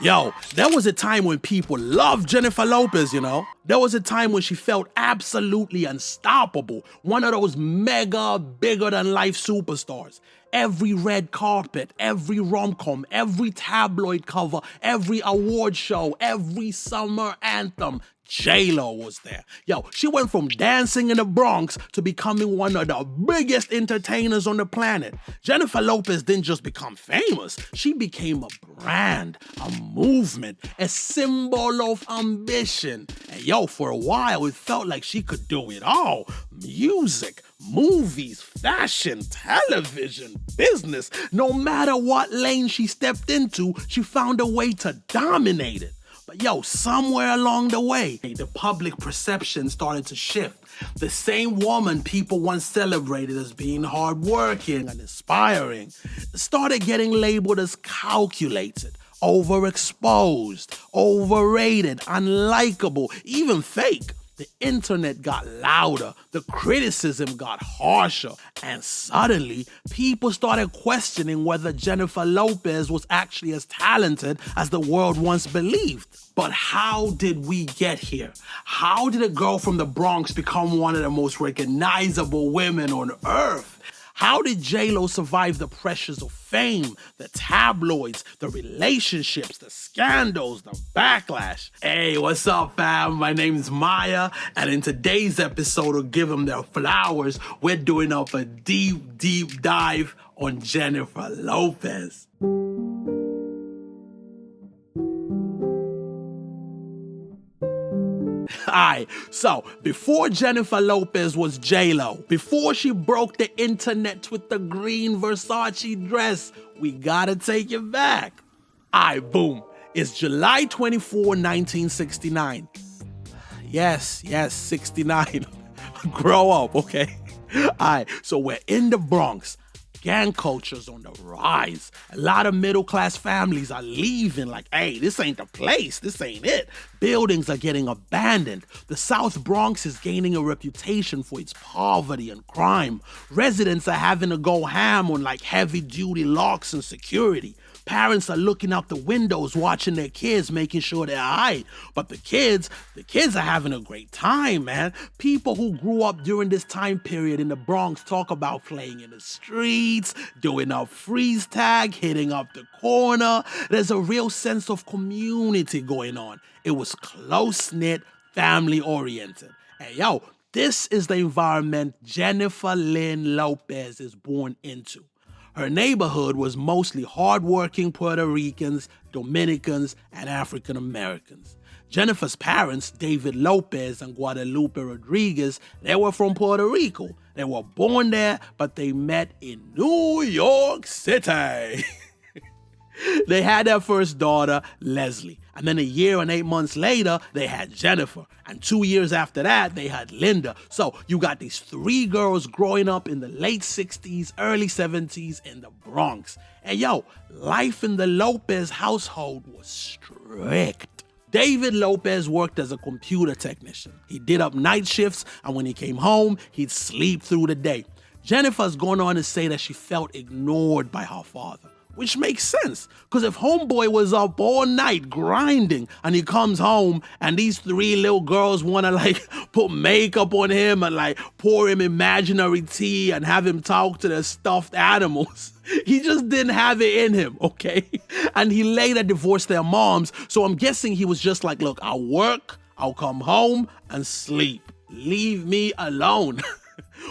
Yo, there was a time when people loved Jennifer Lopez, you know? There was a time when she felt absolutely unstoppable. One of those mega, bigger-than-life superstars. Every red carpet, every rom-com, every tabloid cover, every award show, every summer anthem, J.Lo was there. Yo, she went from dancing in the Bronx to becoming one of the biggest entertainers on the planet. Jennifer Lopez didn't just become famous, she became a brand, a movement, a symbol of ambition. And yo, for a while, it felt like she could do it all. Music, movies, fashion, television, business. No matter what lane she stepped into, she found a way to dominate it. But yo, somewhere along the way, the public perception started to shift. The same woman people once celebrated as being hardworking and inspiring started getting labeled as calculated, overexposed, overrated, unlikable, even fake. The internet got louder, the criticism got harsher, and suddenly people started questioning whether Jennifer Lopez was actually as talented as the world once believed. But how did we get here? How did a girl from the Bronx become one of the most recognizable women on earth? How did J.Lo survive the pressures of fame, the tabloids, the relationships, the scandals, the backlash? Hey, what's up, fam? My name's Maya, and in today's episode of Give Them Their Flowers, we're doing up a deep, deep dive on Jennifer Lopez. Alright, so before Jennifer Lopez was J.Lo, before she broke the internet with the green Versace dress, we gotta take it back. Alright, boom. It's July 24, 1969. Yes, 69. Grow up, okay? Alright, so we're in the Bronx. Gang culture's on the rise. A lot of middle-class families are leaving like, hey, this ain't the place. This ain't it. Buildings are getting abandoned. The South Bronx is gaining a reputation for its poverty and crime. Residents are having to go ham on like heavy-duty locks and security. Parents are looking out the windows watching their kids, making sure they're all right. But the kids are having a great time, man. People who grew up during this time period in the Bronx talk about playing in the streets, doing up freeze tag, hitting up the corner. There's a real sense of community going on. It was close-knit, family-oriented. Hey, yo, this is the environment Jennifer Lynn Lopez is born into. Her neighborhood was mostly hardworking Puerto Ricans, Dominicans, and African Americans. Jennifer's parents, David Lopez and Guadalupe Rodriguez, they were from Puerto Rico. They were born there, but they met in New York City. They had their first daughter, Leslie. And then a year and 8 months later, they had Jennifer. And 2 years after that, they had Linda. So you got these three girls growing up in the late 60s, early 70s in the Bronx. And yo, life in the Lopez household was strict. David Lopez worked as a computer technician. He did up night shifts, and when he came home, he'd sleep through the day. Jennifer's going on to say that she felt ignored by her father. Which makes sense, because if homeboy was up all night grinding and he comes home and these three little girls want to like put makeup on him and like pour him imaginary tea and have him talk to the stuffed animals, he just didn't have it in him, okay? And he later divorced their moms, so I'm guessing he was just like, look, I'll work, I'll come home and sleep. Leave me alone.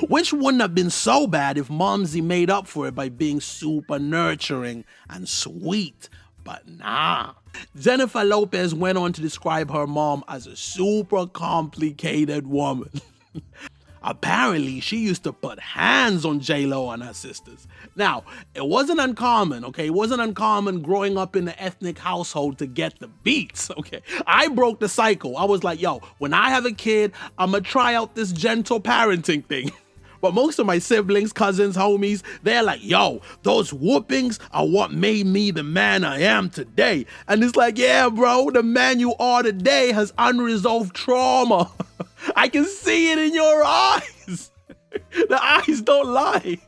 Which wouldn't have been so bad if Mumsy made up for it by being super nurturing and sweet. But nah. Jennifer Lopez went on to describe her mom as a super complicated woman. Apparently, she used to put hands on J.Lo and her sisters. Now, it wasn't uncommon, okay? It wasn't uncommon growing up in an ethnic household to get the beats, okay? I broke the cycle. I was like, yo, when I have a kid, I'm gonna try out this gentle parenting thing. But most of my siblings, cousins, homies, they're like, yo, those whoopings are what made me the man I am today. And it's like, yeah, bro, the man you are today has unresolved trauma. I can see it in your eyes. The eyes don't lie.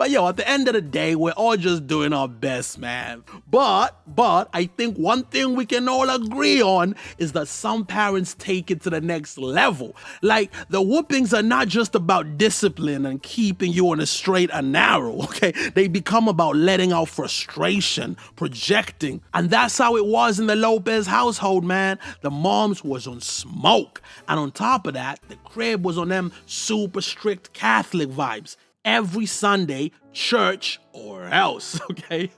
But yo, at the end of the day, we're all just doing our best, man. But I think one thing we can all agree on is that some parents take it to the next level. Like, the whoopings are not just about discipline and keeping you on a straight and narrow, okay? They become about letting out frustration, projecting. And that's how it was in the Lopez household, man. The moms was on smoke. And on top of that, the crib was on them super strict Catholic vibes. Every Sunday, church or else, okay?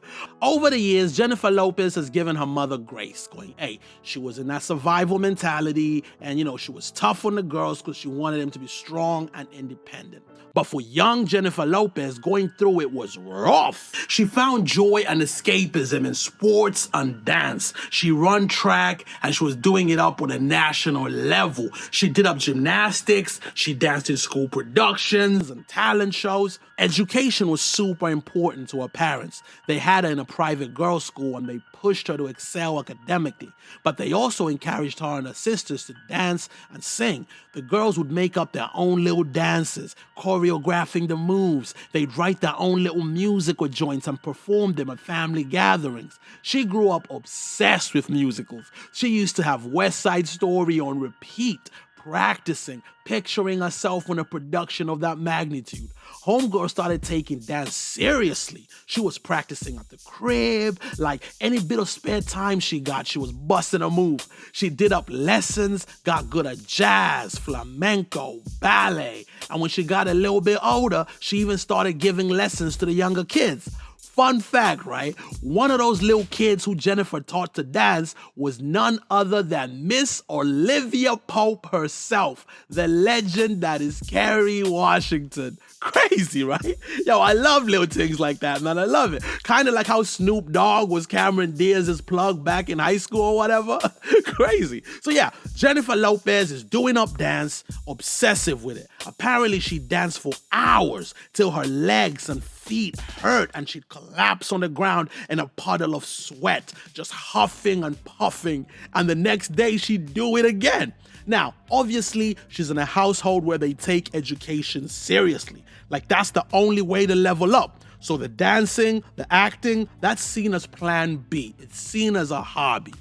Over the years, Jennifer Lopez has given her mother grace, going, hey, she was in that survival mentality, and she was tough on the girls because she wanted them to be strong and independent. But for young Jennifer Lopez, going through it was rough. She found joy and escapism in sports and dance. She ran track and she was doing it up on a national level. She did up gymnastics, she danced in school productions and talent shows. Education was super important to her parents. They had her in a private girls' school and they pushed her to excel academically. But they also encouraged her and her sisters to dance and sing. The girls would make up their own little dances, choreographing the moves. They'd write their own little musical joints and perform them at family gatherings. She grew up obsessed with musicals. She used to have West Side Story on repeat, practicing, picturing herself in a production of that magnitude. Homegirl started taking dance seriously. She was practicing at the crib. Like, any bit of spare time she got, she was busting a move. She did up lessons, got good at jazz, flamenco, ballet. And when she got a little bit older, she even started giving lessons to the younger kids. Fun fact, right? One of those little kids who Jennifer taught to dance was none other than Miss Olivia Pope herself, the legend that is Kerry Washington. Crazy, right? Yo, I love little things like that, man. I love it. Kind of like how Snoop Dogg was Cameron Diaz's plug back in high school or whatever. Crazy. So yeah, Jennifer Lopez is doing up dance, obsessive with it. Apparently she danced for hours till her legs and feet hurt and she'd collapse on the ground in a puddle of sweat, just huffing and puffing. And the next day she'd do it again. Now, obviously, she's in a household where they take education seriously. Like, that's the only way to level up. So the dancing, the acting, that's seen as plan B. It's seen as a hobby.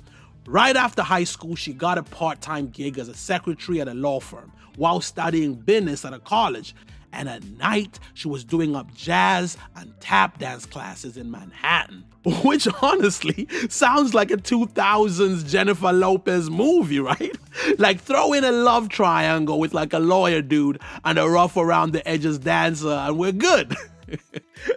Right after high school, she got a part-time gig as a secretary at a law firm while studying business at a college. And at night, she was doing up jazz and tap dance classes in Manhattan, which honestly sounds like a 2000s Jennifer Lopez movie, right? Like, throw in a love triangle with like a lawyer dude and a rough around the edges dancer and we're good.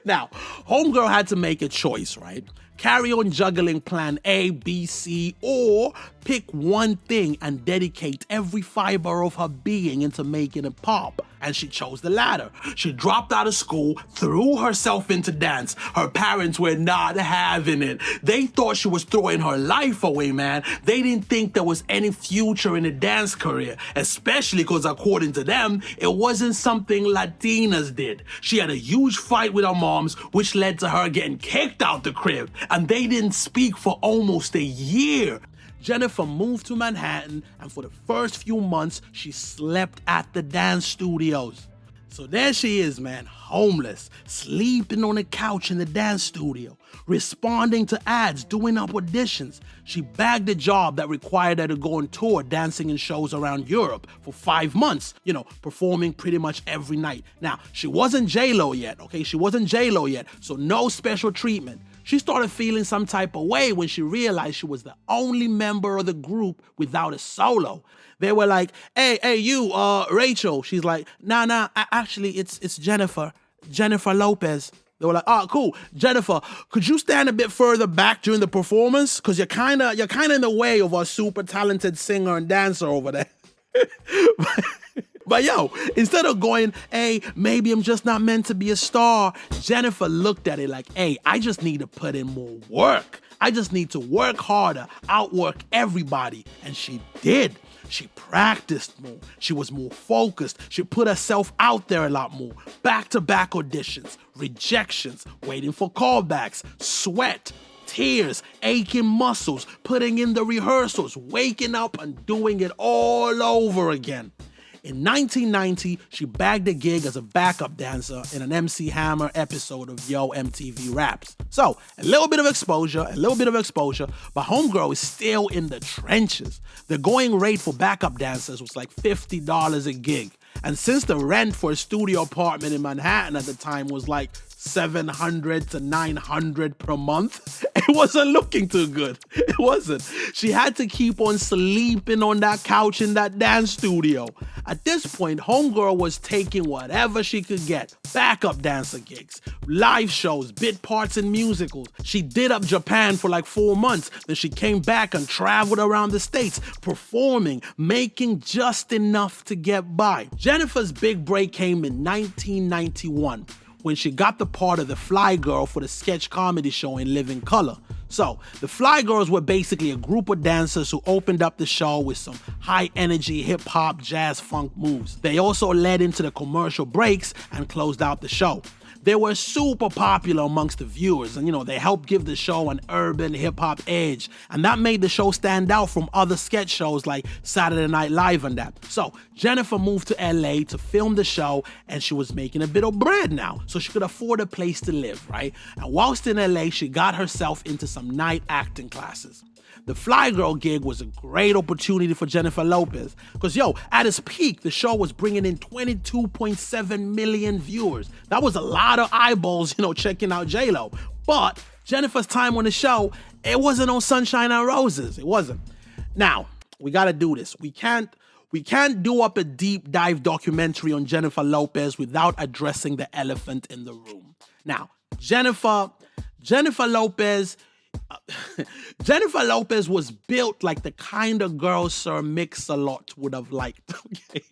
Now, homegirl had to make a choice, right? Carry on juggling plan A, B, C, or pick one thing and dedicate every fiber of her being into making it pop. And she chose the latter. She dropped out of school, threw herself into dance. Her parents were not having it. They thought she was throwing her life away, man. They didn't think there was any future in a dance career, especially because according to them, it wasn't something Latinas did. She had a huge fight with her moms, which led to her getting kicked out the crib. And they didn't speak for almost a year. Jennifer moved to Manhattan, and for the first few months, she slept at the dance studios. So there she is, man, homeless, sleeping on a couch in the dance studio, responding to ads, doing up auditions. She bagged a job that required her to go on tour, dancing in shows around Europe for 5 months, performing pretty much every night. Now, she wasn't J.Lo yet, okay? She wasn't J.Lo yet, so no special treatment. She started feeling some type of way when she realized she was the only member of the group without a solo. They were like, hey, you, Rachel. She's like, nah, actually, it's Jennifer Lopez. They were like, oh, cool. Jennifer, could you stand a bit further back during the performance? Because you're kind of in the way of our super talented singer and dancer over there. But yo, instead of going, hey, maybe I'm just not meant to be a star, Jennifer looked at it like, hey, I just need to put in more work. I just need to work harder, outwork everybody. And she did. She practiced more. She was more focused. She put herself out there a lot more. Back-to-back auditions, rejections, waiting for callbacks, sweat, tears, aching muscles, putting in the rehearsals, waking up and doing it all over again. in 1990, she bagged a gig as a backup dancer in an MC Hammer episode of Yo MTV Raps. So, a little bit of exposure, but homegirl is still in the trenches. The going rate for backup dancers was like $50 a gig. And since the rent for a studio apartment in Manhattan at the time was like $700 to $900 per month, it wasn't looking too good. It wasn't. She had to keep on sleeping on that couch in that dance studio. At this point, homegirl was taking whatever she could get. Backup dancer gigs, live shows, bit parts in musicals. She did up Japan for like 4 months. Then she came back and traveled around the States, performing, making just enough to get by. Jennifer's big break came in 1991. When she got the part of the Fly Girl for the sketch comedy show in Living Color. So, the Fly Girls were basically a group of dancers who opened up the show with some high-energy hip-hop, jazz, funk moves. They also led into the commercial breaks and closed out the show. They were super popular amongst the viewers, and they helped give the show an urban hip-hop edge, and that made the show stand out from other sketch shows like Saturday Night Live and that. So Jennifer moved to LA to film the show, and she was making a bit of bread now, so she could afford a place to live, right? And whilst in LA, she got herself into some night acting classes. The Fly Girl gig was a great opportunity for Jennifer Lopez because, at its peak, the show was bringing in 22.7 million viewers. That was a lot of eyeballs, checking out J.Lo. But Jennifer's time on the show, it wasn't on sunshine and roses. It wasn't. Now, we got to do this. We can't do up a deep dive documentary on Jennifer Lopez without addressing the elephant in the room. Now, Jennifer Lopez was built like the kind of girl Sir Mix-a-Lot would have liked. Okay?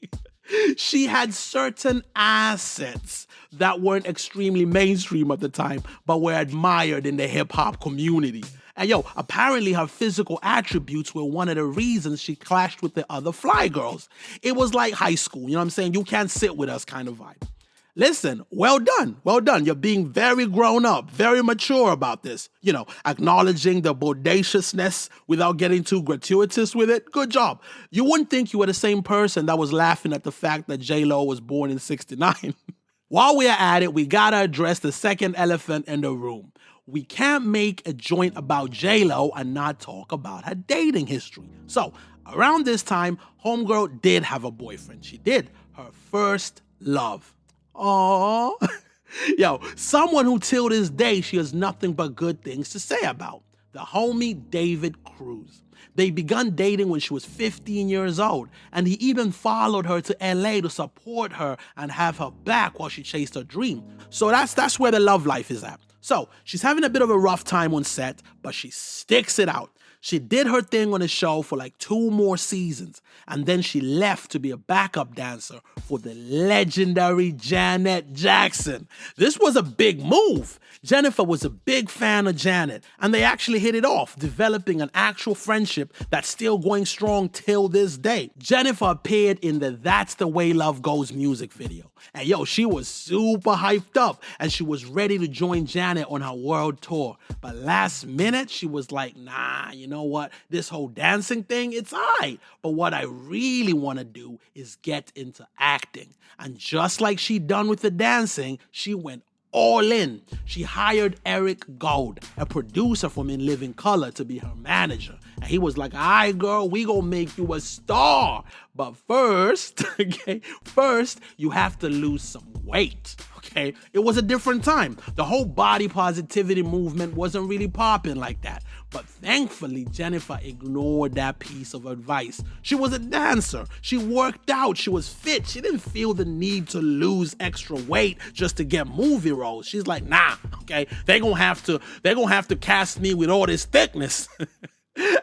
She had certain assets that weren't extremely mainstream at the time, but were admired in the hip-hop community. And apparently her physical attributes were one of the reasons she clashed with the other Fly Girls. It was like high school, you know what I'm saying? You can't sit with us kind of vibe. Listen, well done. You're being very grown up, very mature about this. Acknowledging the bodaciousness without getting too gratuitous with it. Good job. You wouldn't think you were the same person that was laughing at the fact that J.Lo was born in 1969. While we're at it, we gotta address the second elephant in the room. We can't make a joint about J.Lo and not talk about her dating history. So, around this time, homegirl did have a boyfriend. She did. Her first love. Aww. Someone who till this day she has nothing but good things to say about. The homie David Cruz. They begun dating when she was 15 years old, and he even followed her to LA to support her and have her back while she chased her dream. So that's where the love life is at. So she's having a bit of a rough time on set, but she sticks it out. She did her thing on the show for like 2 more seasons, and then she left to be a backup dancer for the legendary Janet Jackson. This was a big move. Jennifer was a big fan of Janet, and they actually hit it off, developing an actual friendship that's still going strong till this day. Jennifer appeared in the That's the Way Love Goes music video. And she was super hyped up, and she was ready to join Janet on her world tour. But last minute, she was like, nah, you know what? This whole dancing thing, it's all right. But what I really want to do is get into acting. And just like she done with the dancing, she went all in. She hired Eric Gold, a producer from In Living Color, to be her manager. And he was like, all right, girl, we gonna make you a star. But first, you have to lose some weight. Okay? It was a different time. The whole body positivity movement wasn't really popping like that. But thankfully, Jennifer ignored that piece of advice. She was a dancer. She worked out. She was fit. She didn't feel the need to lose extra weight just to get movie roles. She's like, nah, okay? They're gonna have to cast me with all this thickness.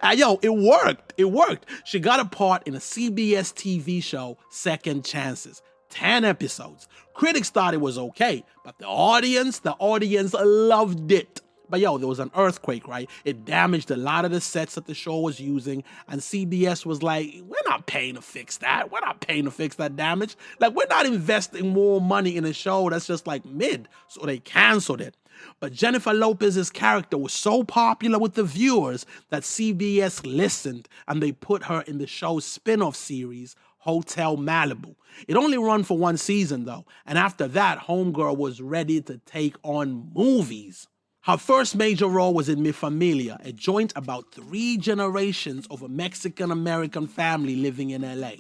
And it worked. It worked. She got a part in a CBS TV show, Second Chances. 10 episodes. Critics thought it was okay, but the audience loved it. But there was an earthquake, right? It damaged a lot of the sets that the show was using, and CBS was like, we're not paying to fix that. We're not paying to fix that damage. Like, we're not investing more money in a show that's just like mid. So they canceled it. But Jennifer Lopez's character was so popular with the viewers that CBS listened, and they put her in the show's spin-off series, Hotel Malibu. It only ran for one season though, and after that, Homegirl was ready to take on movies. Her first major role was in Mi Familia, a joint about 3 generations of a Mexican-American family living in LA.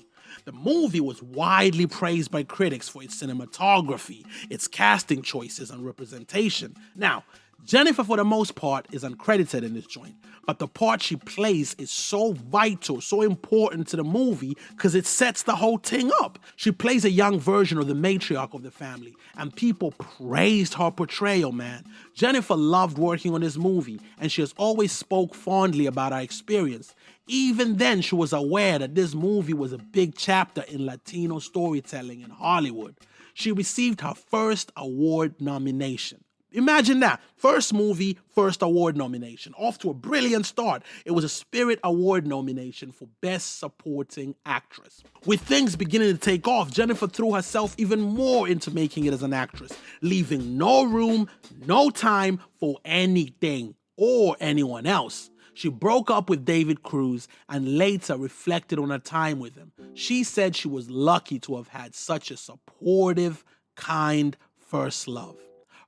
The movie was widely praised by critics for its cinematography, its casting choices, and representation. Now, Jennifer, for the most part, is uncredited in this joint, but the part she plays is so vital, so important to the movie because it sets the whole thing up. She plays a young version of the matriarch of the family, and people praised her portrayal, man. Jennifer loved working on this movie, and she has always spoke fondly about her experience. Even then, she was aware that this movie was a big chapter in Latino storytelling in Hollywood. She received her first award nomination. Imagine that. First movie, first award nomination. Off to a brilliant start. It was a Spirit Award nomination for Best Supporting Actress. With things beginning to take off, Jennifer threw herself even more into making it as an actress, leaving no room, no time for anything or anyone else. She broke up with David Cruz and later reflected on her time with him. She said she was lucky to have had such a supportive, kind first love.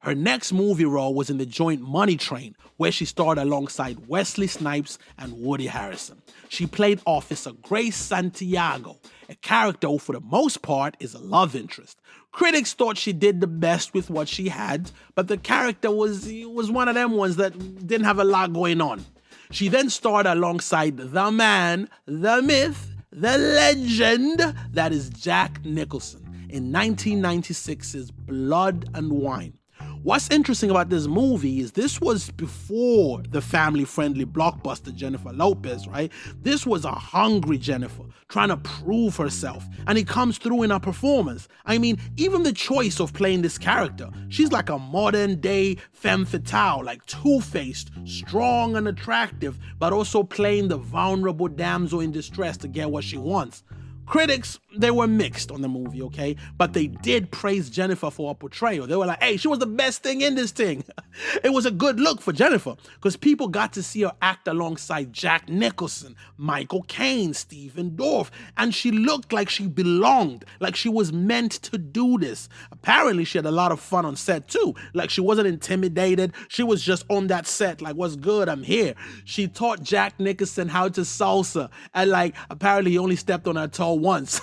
Her next movie role was in the joint Money Train, where she starred alongside Wesley Snipes and Woody Harrelson. She played Officer Grace Santiago, a character who for the most part is a love interest. Critics thought she did the best with what she had, but the character was one of them ones that didn't have a lot going on. She then starred alongside the man, the myth, the legend, that is Jack Nicholson, in 1996's Blood and Wine. What's interesting about this movie is this was before the family-friendly blockbuster Jennifer Lopez, right? This was a hungry Jennifer trying to prove herself, and it comes through in her performance. I mean, even the choice of playing this character, she's like a modern-day femme fatale, like two-faced, strong and attractive, but also playing the vulnerable damsel in distress to get what she wants. Critics, they were mixed on the movie, okay? But they did praise Jennifer for her portrayal. They were like, hey, she was the best thing in this thing. It was a good look for Jennifer because people got to see her act alongside Jack Nicholson, Michael Caine, Stephen Dorff, and she looked like she belonged, like she was meant to do this. Apparently, she had a lot of fun on set too. Like she wasn't intimidated. She was just on that set, like, what's good? I'm here. She taught Jack Nicholson how to salsa, and like, apparently he only stepped on her toe once.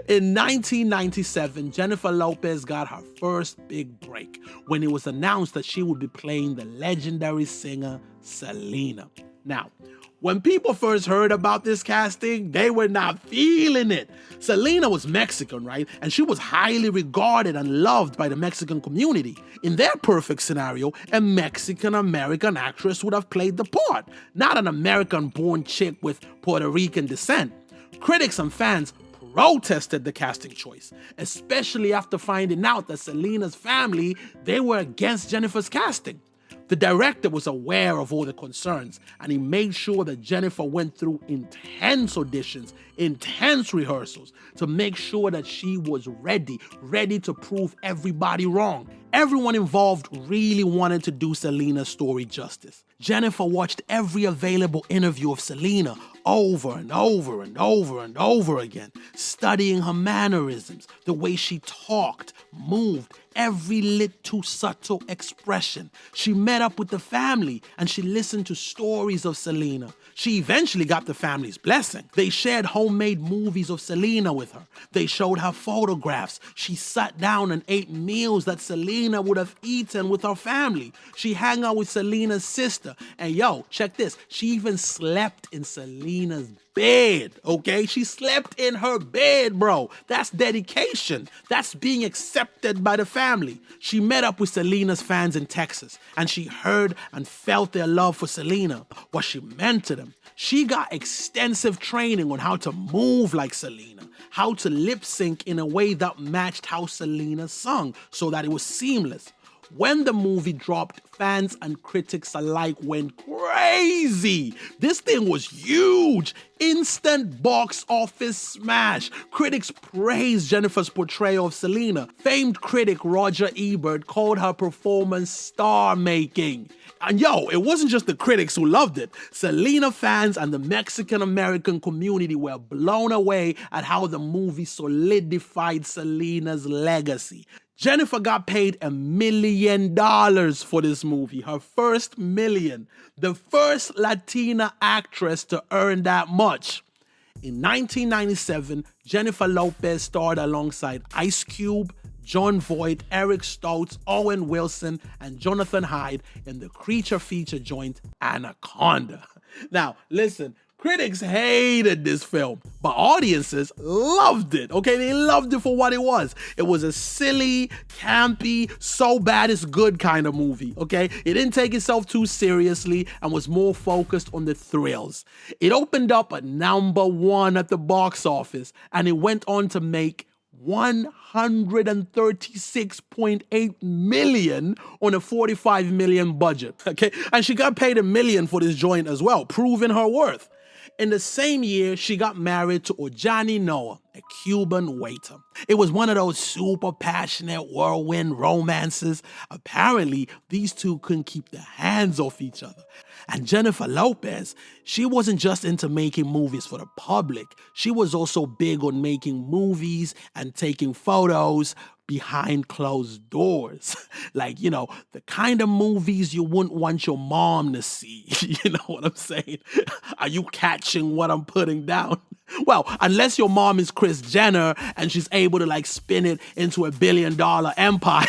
In 1997, Jennifer Lopez got her first big break when it was announced that she would be playing the legendary singer Selena. Now, when people first heard about this casting, they were not feeling it. Selena was Mexican, right? And she was highly regarded and loved by the Mexican community. In their perfect scenario, a Mexican-American actress would have played the part, not an American-born chick with Puerto Rican descent. Critics and fans protested the casting choice, especially after finding out that Selena's family, they were against Jennifer's casting. The director was aware of all the concerns, and he made sure that Jennifer went through intense auditions, intense rehearsals to make sure that she was ready to prove everybody wrong. Everyone involved really wanted to do Selena's story justice. Jennifer watched every available interview of Selena over and over and over and over again, studying her mannerisms, the way she talked, moved, every little subtle expression. She met up with the family and she listened to stories of Selena. She eventually got the family's blessing. They shared homemade movies of Selena with her. They showed her photographs. She sat down and ate meals that Selena would have eaten with her family. She hung out with Selena's sister. And yo, check this. She even slept in Selena's bed, okay? She slept in her bed, bro. That's dedication. That's being accepted by the family. She met up with Selena's fans in Texas, and she heard and felt their love for Selena, what she meant to them. She got extensive training on how to move like Selena, how to lip sync in a way that matched how Selena sung so that it was seamless. When the movie dropped, fans and critics alike went crazy. This thing was huge. Instant box office smash. Critics praised Jennifer's portrayal of Selena. Famed critic Roger Ebert called her performance star-making. And it wasn't just the critics who loved it. Selena fans and the Mexican-American community were blown away at how the movie solidified Selena's legacy. Jennifer got paid $1 million for this movie, her first million, the first Latina actress to earn that much. In 1997, Jennifer Lopez starred alongside Ice Cube, Jon Voight, Eric Stoltz, Owen Wilson, and Jonathan Hyde in the creature feature joint Anaconda. Now, listen, critics hated this film, but audiences loved it, okay? They loved it for what it was. It was a silly, campy, so bad it's good kind of movie, okay? It didn't take itself too seriously and was more focused on the thrills. It opened up at #1 at the box office, and it went on to make $136.8 million on a $45 million budget, okay? And she got paid $1 million for this joint as well, proving her worth. In the same year, she got married to Ojani Noah, a Cuban waiter. It was one of those super passionate whirlwind romances. Apparently, these two couldn't keep their hands off each other. And Jennifer Lopez, she wasn't just into making movies for the public. She was also big on making movies and taking photos behind closed doors. Like, the kind of movies you wouldn't want your mom to see. You know what I'm saying? Are you catching what I'm putting down? Well, unless your mom is Kris Jenner and she's able to spin it into $1 billion empire.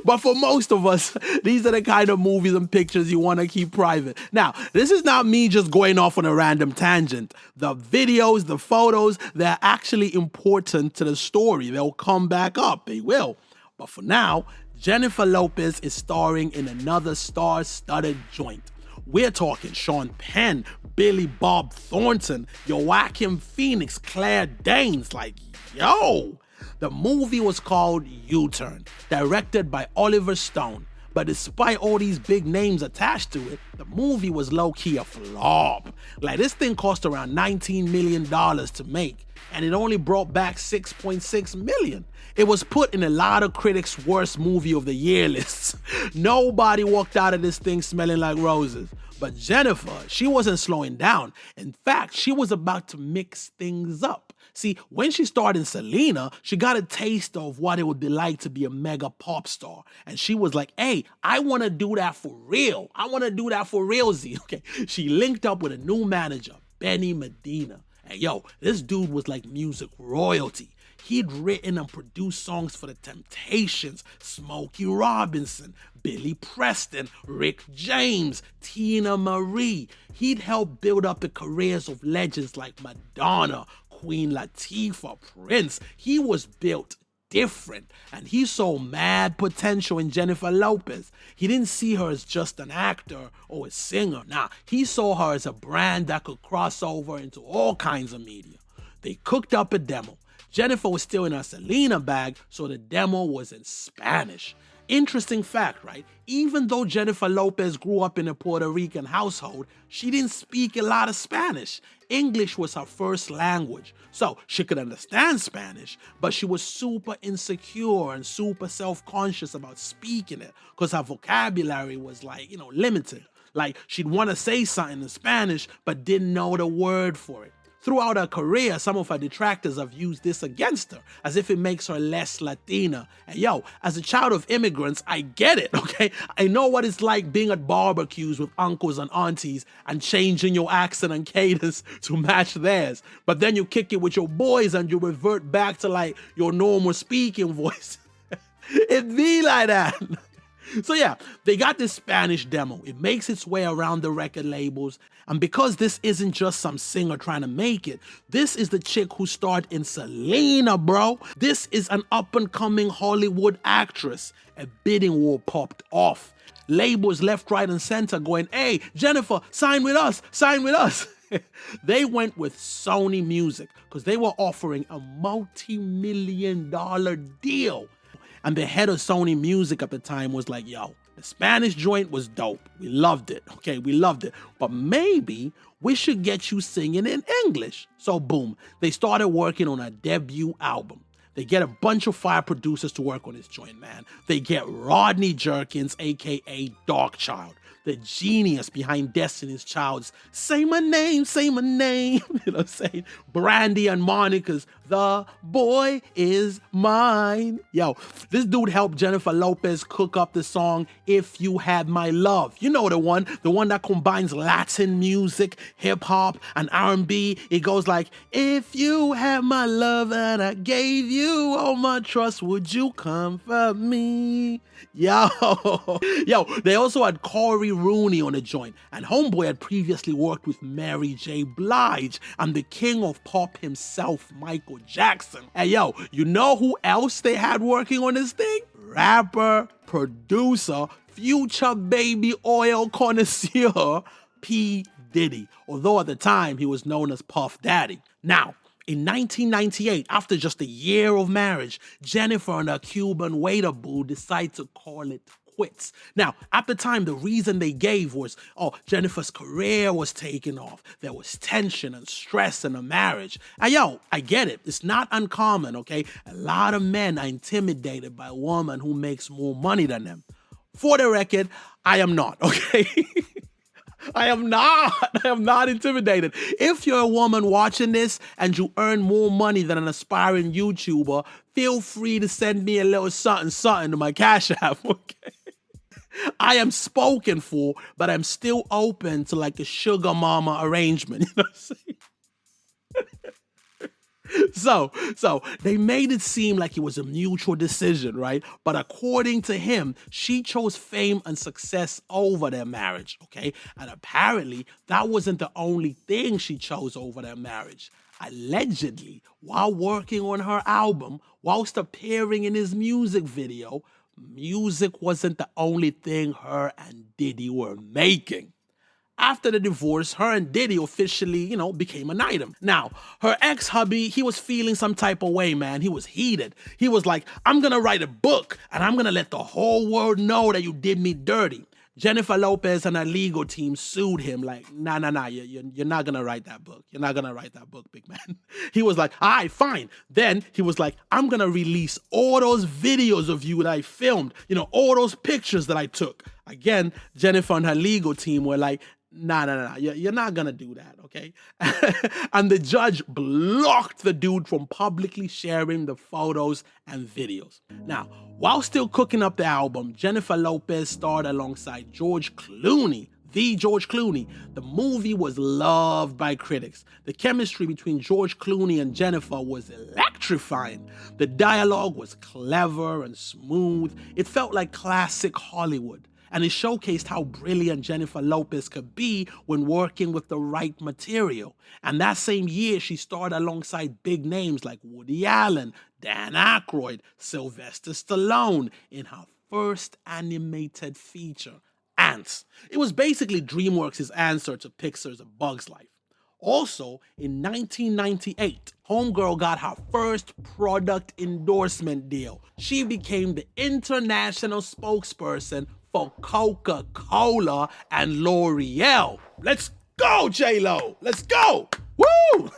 But for most of us, these are the kind of movies and pictures you want to keep private. Now, this is not me just going off on a random tangent. The videos, the photos, they're actually important to the story. They'll come back up. They will. But for now, Jennifer Lopez is starring in another star-studded joint. We're talking Sean Penn, Billy Bob Thornton, Joaquin Phoenix, Claire Danes. The movie was called U-Turn, directed by Oliver Stone. But despite all these big names attached to it, the movie was low-key a flop. This thing cost around $19 million to make, and it only brought back $6.6 million. It was put in a lot of critics' worst movie of the year lists. Nobody walked out of this thing smelling like roses. But Jennifer, she wasn't slowing down. In fact, she was about to mix things up. See, when she starred in Selena, she got a taste of what it would be like to be a mega pop star. And she was like, hey, I want to do that for real. I want to do that for realsy. Okay, she linked up with a new manager, Benny Medina. And this dude was like music royalty. He'd written and produced songs for The Temptations, Smokey Robinson, Billy Preston, Rick James, Tina Marie. He'd helped build up the careers of legends like Madonna, Queen Latifah, Prince. He was built different, and he saw mad potential in Jennifer Lopez. He didn't see her as just an actor or a singer. Nah, he saw her as a brand that could cross over into all kinds of media. They cooked up a demo. Jennifer was still in her Selena bag, so the demo was in Spanish. Interesting fact, right? Even though Jennifer Lopez grew up in a Puerto Rican household, she didn't speak a lot of Spanish. English was her first language, so she could understand Spanish, but she was super insecure and super self-conscious about speaking it because her vocabulary was limited. She'd want to say something in Spanish, but didn't know the word for it. Throughout her career, some of her detractors have used this against her, as if it makes her less Latina. And as a child of immigrants, I get it, okay? I know what it's like being at barbecues with uncles and aunties and changing your accent and cadence to match theirs. But then you kick it with your boys and you revert back to your normal speaking voice. It be like that. So they got this Spanish demo. It makes its way around the record labels. And because this isn't just some singer trying to make it, this is the chick who starred in Selena, bro. This is an up-and-coming Hollywood actress. A bidding war popped off. Labels left, right, and center going, hey, Jennifer, sign with us, sign with us. They went with Sony Music because they were offering a multi-million-dollar deal. And the head of Sony Music at the time was like, yo, the Spanish joint was dope. We loved it. Okay, we loved it. But maybe we should get you singing in English. So boom, they started working on a debut album. They get a bunch of fire producers to work on this joint, man. They get Rodney Jerkins, aka Darkchild, the genius behind Destiny's Child's Say My Name, Say My Name, you know what I'm saying? Brandy and Monica's The Boy Is Mine. Yo, this dude helped Jennifer Lopez cook up the song If You Had My Love. You know the one that combines Latin music, hip hop, and R&B. It goes like, if you had my love and I gave you all my trust, would you comfort me? Yo, they also had Corey Rooney on the joint, and Homeboy had previously worked with Mary J. Blige and the king of pop himself, Michael Jackson. Hey, yo, you know who else they had working on this thing? Rapper, producer, future baby oil connoisseur, P. Diddy, although at the time he was known as Puff Daddy. Now, in 1998, after just a year of marriage, Jennifer and her Cuban waiter boo decided to call it quits. Now, at the time, the reason they gave was, Jennifer's career was taking off. There was tension and stress in a marriage. And yo, I get it. It's not uncommon, okay? A lot of men are intimidated by a woman who makes more money than them. For the record, I am not, okay? I am not intimidated. If you're a woman watching this and you earn more money than an aspiring YouTuber, feel free to send me a little something to my Cash App, okay? I am spoken for, but I'm still open to like a sugar mama arrangement, you know what I'm saying? So they made it seem like it was a mutual decision, right? But according to him, she chose fame and success over their marriage, okay? And apparently, that wasn't the only thing she chose over their marriage. Allegedly, while working on her album, whilst appearing in his music video, music wasn't the only thing her and Diddy were making. After the divorce, her and Diddy officially, became an item. Now, her ex-hubby, he was feeling some type of way, man. He was heated. He was like, I'm gonna write a book and I'm gonna let the whole world know that you did me dirty. Jennifer Lopez and her legal team sued him like, nah, you're not gonna write that book. You're not gonna write that book, big man. He was like, all right, fine. Then he was like, I'm gonna release all those videos of you that I filmed, all those pictures that I took. Again, Jennifer and her legal team were like, nah, you're not gonna do that, okay? And the judge blocked the dude from publicly sharing the photos and videos. Now, while still cooking up the album, Jennifer Lopez starred alongside George Clooney, the George Clooney. The movie was loved by critics. The chemistry between George Clooney and Jennifer was electrifying. The dialogue was clever and smooth. It felt like classic Hollywood. And it showcased how brilliant Jennifer Lopez could be when working with the right material. And that same year, she starred alongside big names like Woody Allen, Dan Aykroyd, Sylvester Stallone in her first animated feature, Ants. It was basically DreamWorks' answer to Pixar's A Bug's Life. Also, in 1998, Homegirl got her first product endorsement deal. She became the international spokesperson for Coca-Cola and L'Oreal. Let's go, J.Lo. Let's go. Woo!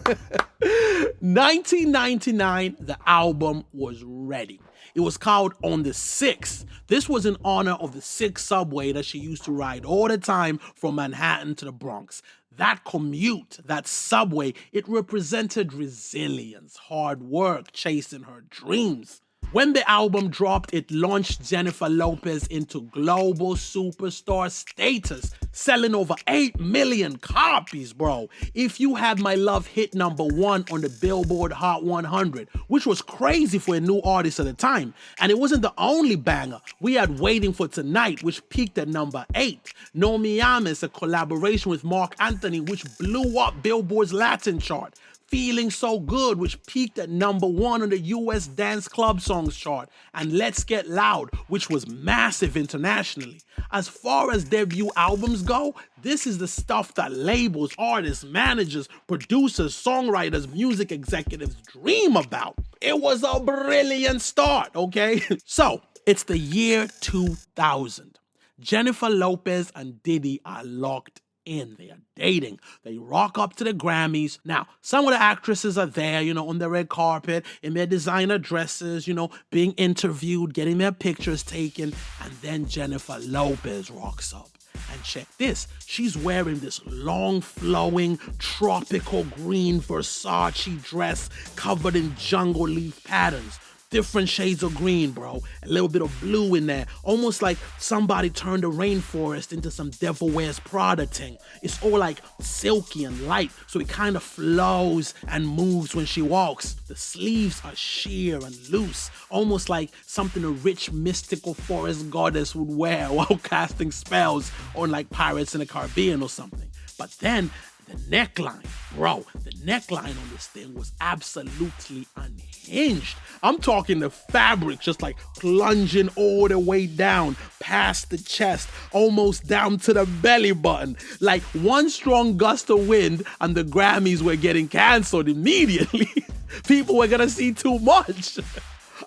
1999, the album was ready. It was called On the 6th. This was in honor of the 6th subway that she used to ride all the time from Manhattan to the Bronx. That commute, that subway, it represented resilience, hard work, chasing her dreams. When the album dropped, it launched Jennifer Lopez into global superstar status, selling over 8 million copies, bro. If You Had My Love hit #1 on the Billboard Hot 100, which was crazy for a new artist at the time. And it wasn't the only banger. We had Waiting for Tonight, which peaked at #8. No Me Ames, a collaboration with Mark Anthony, which blew up Billboard's Latin chart. Feeling So Good, which peaked at #1 on the US Dance Club Songs chart, and Let's Get Loud, which was massive internationally. As far as debut albums go, this is the stuff that labels, artists, managers, producers, songwriters, music executives dream about. It was a brilliant start, okay? So, it's the year 2000. Jennifer Lopez and Diddy are locked in. They are dating. They rock up to the Grammys. Now, some of the actresses are there, on the red carpet, in their designer dresses, being interviewed, getting their pictures taken, and then Jennifer Lopez rocks up. And check this, she's wearing this long flowing tropical green Versace dress covered in jungle leaf patterns. Different shades of green, bro. A little bit of blue in there. Almost like somebody turned the rainforest into some Devil Wears Prada thing. It's all like silky and light, so it kind of flows and moves when she walks. The sleeves are sheer and loose, almost like something a rich mystical forest goddess would wear while casting spells on like Pirates in the Caribbean or something. But then the neckline, bro, the neckline on this thing was absolutely unhinged. I'm talking the fabric just like plunging all the way down past the chest, almost down to the belly button. Like one strong gust of wind and the Grammys were getting canceled immediately. People were gonna see too much.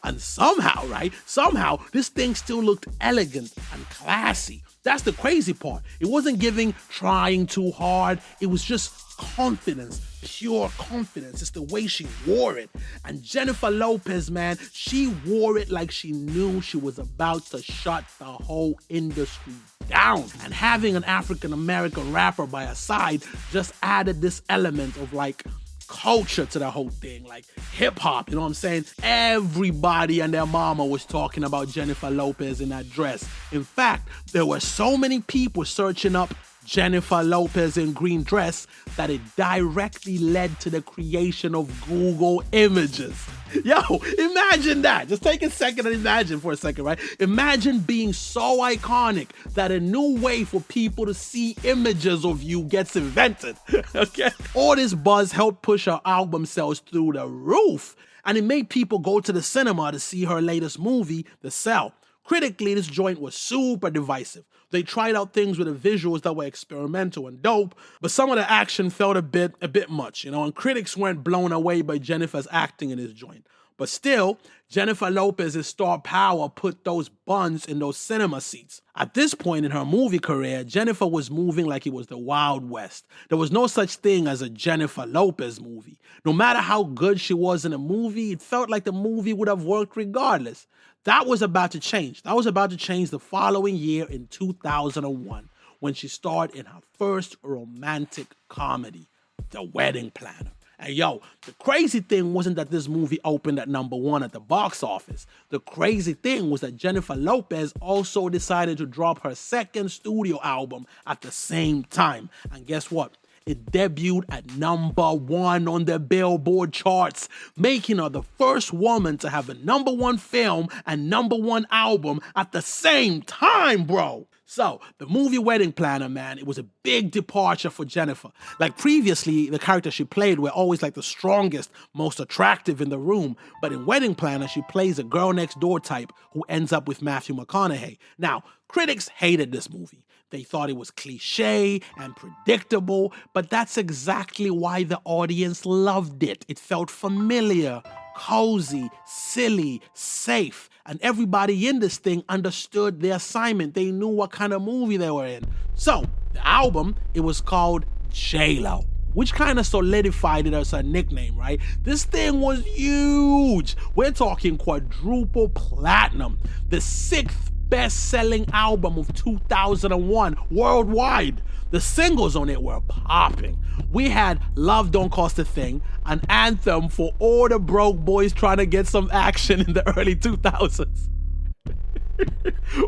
And somehow, this thing still looked elegant and classy. That's the crazy part. It wasn't giving trying too hard. It was just confidence, pure confidence. It's the way she wore it. And Jennifer Lopez, man, she wore it like she knew she was about to shut the whole industry down. And having an African-American rapper by her side just added this element of like culture to the whole thing, like hip-hop, you know what I'm saying? Everybody and their mama was talking about Jennifer Lopez in that dress. In fact, there were so many people searching up Jennifer Lopez in green dress that it directly led to the creation of Google images. Yo, imagine that. Just take a second and imagine for a second, right? Imagine being so iconic that a new way for people to see images of you gets invented, okay? All this buzz helped push her album sales through the roof, and it made people go to the cinema to see her latest movie, The Cell. Critically, this joint was super divisive. They tried out things with the visuals that were experimental and dope, but some of the action felt a bit much, and critics weren't blown away by Jennifer's acting in this joint. But still, Jennifer Lopez's star power put those buns in those cinema seats. At this point in her movie career, Jennifer was moving like it was the Wild West. There was no such thing as a Jennifer Lopez movie. No matter how good she was in a movie, it felt like the movie would have worked regardless. That was about to change. That was about to change the following year in 2001 when she starred in her first romantic comedy, The Wedding Planner. And yo, the crazy thing wasn't that this movie opened at #1 at the box office. The crazy thing was that Jennifer Lopez also decided to drop her second studio album at the same time. And guess what? It debuted at #1 on the Billboard charts, making her the first woman to have a #1 film and #1 album at the same time, bro. So, the movie Wedding Planner, man, it was a big departure for Jennifer. Like previously, the characters she played were always like the strongest, most attractive in the room. But in Wedding Planner, she plays a girl next door type who ends up with Matthew McConaughey. Now, critics hated this movie. They thought it was cliche and predictable, but that's exactly why the audience loved it. It felt familiar, cozy, silly, safe, and everybody in this thing understood the assignment. They knew what kind of movie they were in. So, the album, it was called J.Lo, which kind of solidified it as her nickname, right? This thing was huge. We're talking quadruple platinum, the 6th best-selling album of 2001 worldwide. The singles on it were popping. We had Love Don't Cost a Thing, an anthem for all the broke boys trying to get some action in the early 2000s.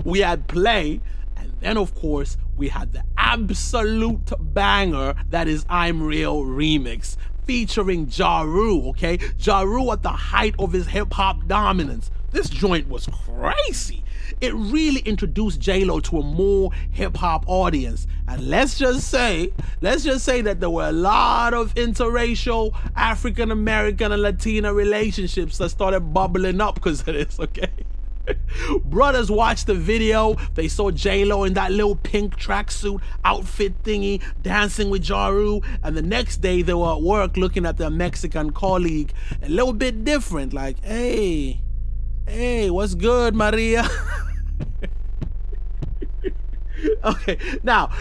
We had Play, and then of course, we had the absolute banger that is I'm Real remix, featuring Ja Rule, okay? Ja Rule at the height of his hip-hop dominance. This joint was crazy. It really introduced J.Lo to a more hip-hop audience. And let's just say that there were a lot of interracial African-American and Latina relationships that started bubbling up because of this, okay? Brothers watched the video. They saw J.Lo in that little pink tracksuit outfit thingy dancing with Ja Rule, and the next day they were at work looking at their Mexican colleague a little bit different, like, hey, what's good, Maria? Okay, now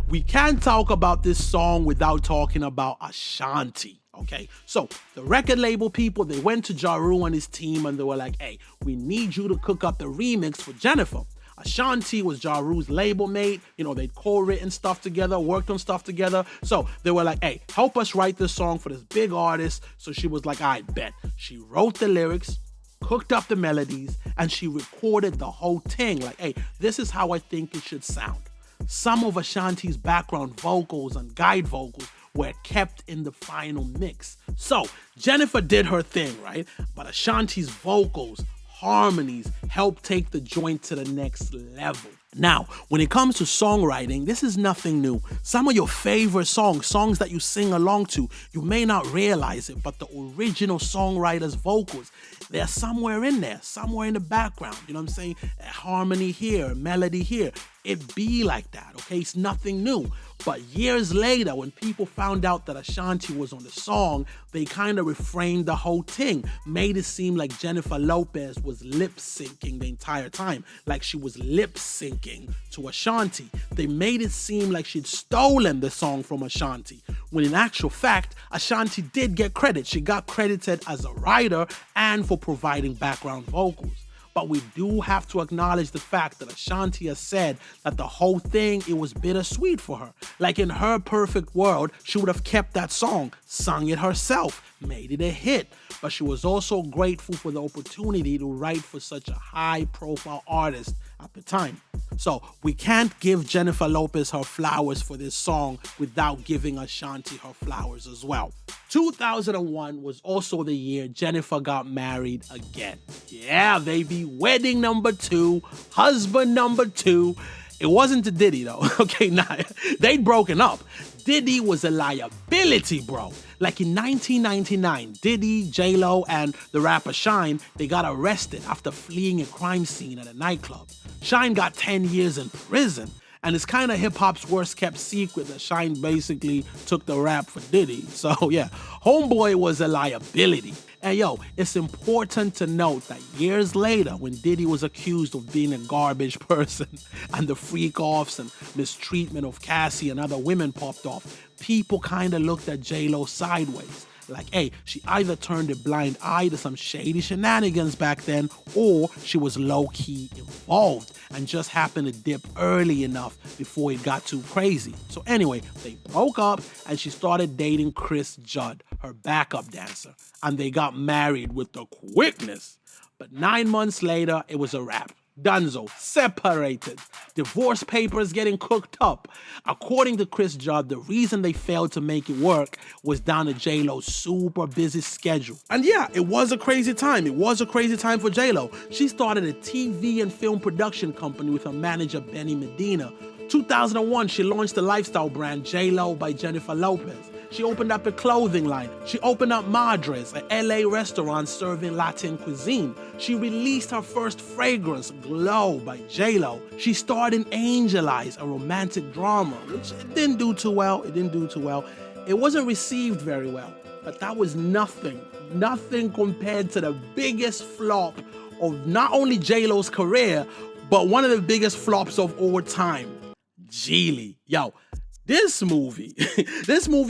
we can't talk about this song without talking about Ashanti. Okay, so the record label people, they went to Ja Rule and his team and they were like, hey, we need you to cook up the remix for Jennifer. Ashanti was Ja Rule's label mate. You know, they'd co-written stuff together, worked on stuff together. So they were like, hey, help us write this song for this big artist. So she was like, I bet. She wrote the lyrics, cooked up the melodies, and she recorded the whole thing. Like, hey, this is how I think it should sound. Some of Ashanti's background vocals and guide vocals were kept in the final mix. So Jennifer did her thing, right? But Ashanti's vocals, harmonies helped take the joint to the next level. Now, when it comes to songwriting, this is nothing new. Some of your favorite songs that you sing along to, you may not realize it, but the original songwriter's vocals, they're somewhere in there, somewhere in the background. You know what I'm saying? A harmony here, melody here. It be like that, okay? It's nothing new. But years later, when people found out that Ashanti was on the song, they kind of reframed the whole thing, made it seem like Jennifer Lopez was lip-syncing the entire time, like she was lip-syncing to Ashanti. They made it seem like she'd stolen the song from Ashanti, when in actual fact, Ashanti did get credit. She got credited as a writer and for providing background vocals. But we do have to acknowledge the fact that Ashanti has said that the whole thing, it was bittersweet for her. Like in her perfect world, she would have kept that song, sung it herself, made it a hit. But she was also grateful for the opportunity to write for such a high-profile artist at the time. So we can't give Jennifer Lopez her flowers for this song without giving Ashanti her flowers as well. 2001 was also the year Jennifer got married again. Yeah, baby, wedding number 2, husband number 2. It wasn't to Diddy though. Okay, nah, they'd broken up. Diddy was a liability, bro. Like in 1999, Diddy, J.Lo, and the rapper Shine, they got arrested after fleeing a crime scene at a nightclub. Shine got 10 years in prison. And it's kind of hip-hop's worst kept secret that Shine basically took the rap for Diddy. So yeah, homeboy was a liability. And yo, it's important to note that years later, when Diddy was accused of being a garbage person and the freak-offs and mistreatment of Cassie and other women popped off, people kind of looked at J.Lo sideways. Like, hey, she either turned a blind eye to some shady shenanigans back then, or she was low-key involved and just happened to dip early enough before it got too crazy. So anyway, they broke up and she started dating Chris Judd, her backup dancer, and they got married with the quickness. But 9 months later, it was a wrap. Dunzo, separated. Divorce papers getting cooked up. According to Chris Judd, the reason they failed to make it work was down to J.Lo's super busy schedule. And yeah, it was a crazy time. It was a crazy time for J.Lo. She started a TV and film production company with her manager, Medina. 2001, she launched the lifestyle brand J.Lo by Jennifer Lopez. She opened up a clothing line. She opened up Madres, an LA restaurant serving Latin cuisine. She released her first fragrance, Glow by J.Lo. She starred in Angel Eyes, a romantic drama, which it didn't do too well. It wasn't received very well, but that was nothing compared to the biggest flop of not only J.Lo's career, but one of the biggest flops of all time, Gigli. Yo, this movie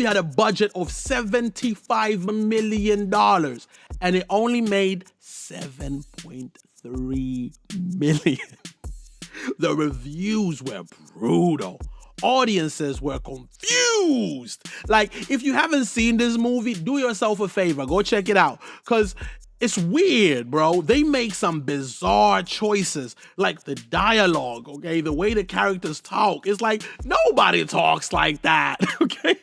had a budget of $75 million and it only made $7.3 million. The reviews were brutal. Audiences were confused. Like, if you haven't seen this movie, do yourself a favor, go check it out. Because it's weird, bro. They make some bizarre choices, like the dialogue, okay? The way the characters talk. It's like, nobody talks like that, okay?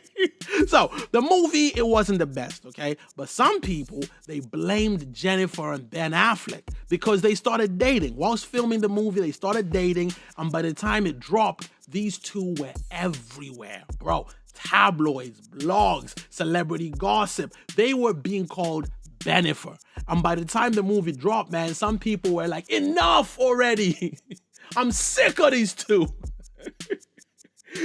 So the movie, it wasn't the best, okay? But some people, they blamed Jennifer and Ben Affleck because they started dating. Whilst filming the movie, they started dating, and by the time it dropped, these two were everywhere, bro. Tabloids, blogs, celebrity gossip, they were being called Bennifer. And by the time the movie dropped, man, some people were like, enough already. I'm sick of these two.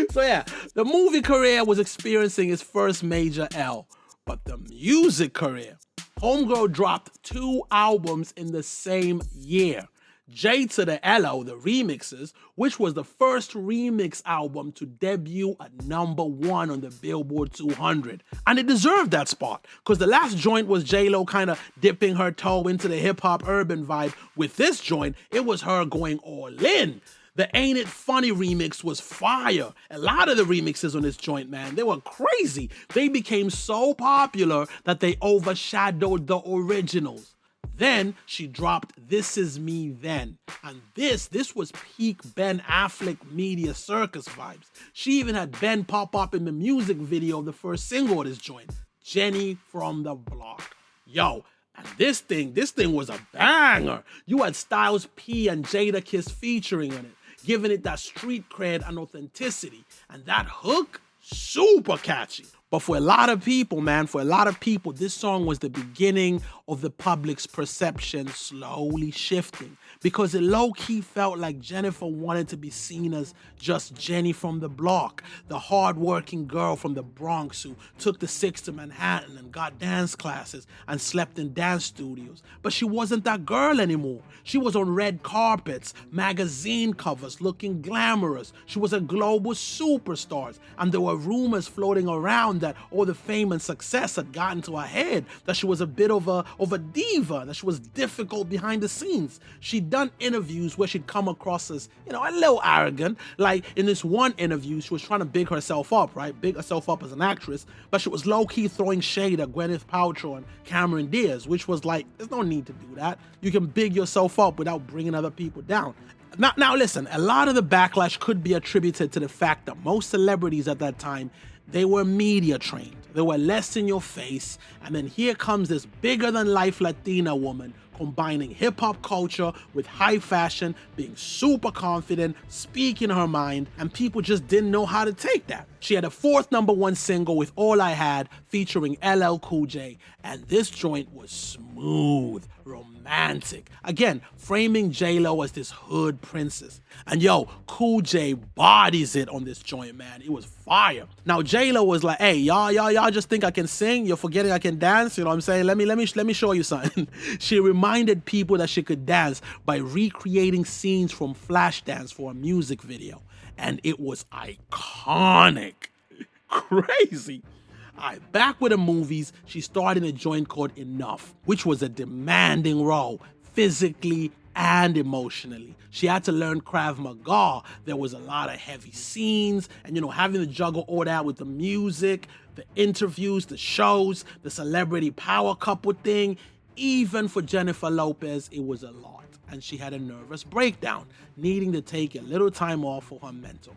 So yeah, the movie career was experiencing its first major L, but the music career, Homegirl dropped 2 albums in the same year. J to the L.O., the remixes, which was the first remix album to debut at #1 on the Billboard 200. And it deserved that spot, because the last joint was J.Lo kind of dipping her toe into the hip-hop urban vibe. With this joint, it was her going all in. The Ain't It Funny remix was fire. A lot of the remixes on this joint, man, they were crazy. They became so popular that they overshadowed the originals. Then she dropped This Is Me Then. And this was peak Ben Affleck media circus vibes. She even had Ben pop up in the music video of the first single of this joint, Jenny from the Block. Yo, and this thing was a banger. You had Styles P and Jadakiss featuring on it, giving it that street cred and authenticity. And that hook, super catchy. But for a lot of people, man, this song was the beginning of the public's perception slowly shifting, because it low-key felt like Jennifer wanted to be seen as just Jenny from the block, the hardworking girl from the Bronx who took the 6 to Manhattan and got dance classes and slept in dance studios. But she wasn't that girl anymore. She was on red carpets, magazine covers, looking glamorous. She was a global superstar, and there were rumors floating around that all the fame and success had gotten to her head, that she was a bit of a diva, that she was difficult behind the scenes. She'd done interviews where she'd come across as, a little arrogant. Like in this one interview, she was trying to big herself up, right? Big herself up as an actress, but she was low-key throwing shade at Gwyneth Paltrow and Cameron Diaz, which was like, there's no need to do that. You can big yourself up without bringing other people down. Now listen, a lot of the backlash could be attributed to the fact that most celebrities at that time, they were media trained. They were less in your face. And then here comes this bigger than life Latina woman combining hip hop culture with high fashion, being super confident, speaking her mind, and people just didn't know how to take that. She had a 4th #1 single with All I Had featuring LL Cool J, and this joint was smooth, romantic. Again, framing J.Lo as this hood princess. And yo, Cool J bodies it on this joint, man. It was fire. Now J.Lo was like, hey, y'all just think I can sing? You're forgetting I can dance? You know what I'm saying? Let me show you something. She reminded people that she could dance by recreating scenes from Flashdance for a music video. And it was iconic. Crazy. Alright, back with the movies, she starred in a joint called Enough, which was a demanding role, physically and emotionally. She had to learn Krav Maga. There was a lot of heavy scenes, and having to juggle all that with the music, the interviews, the shows, the celebrity power couple thing. Even for Jennifer Lopez, it was a lot, and she had a nervous breakdown, needing to take a little time off for her mental.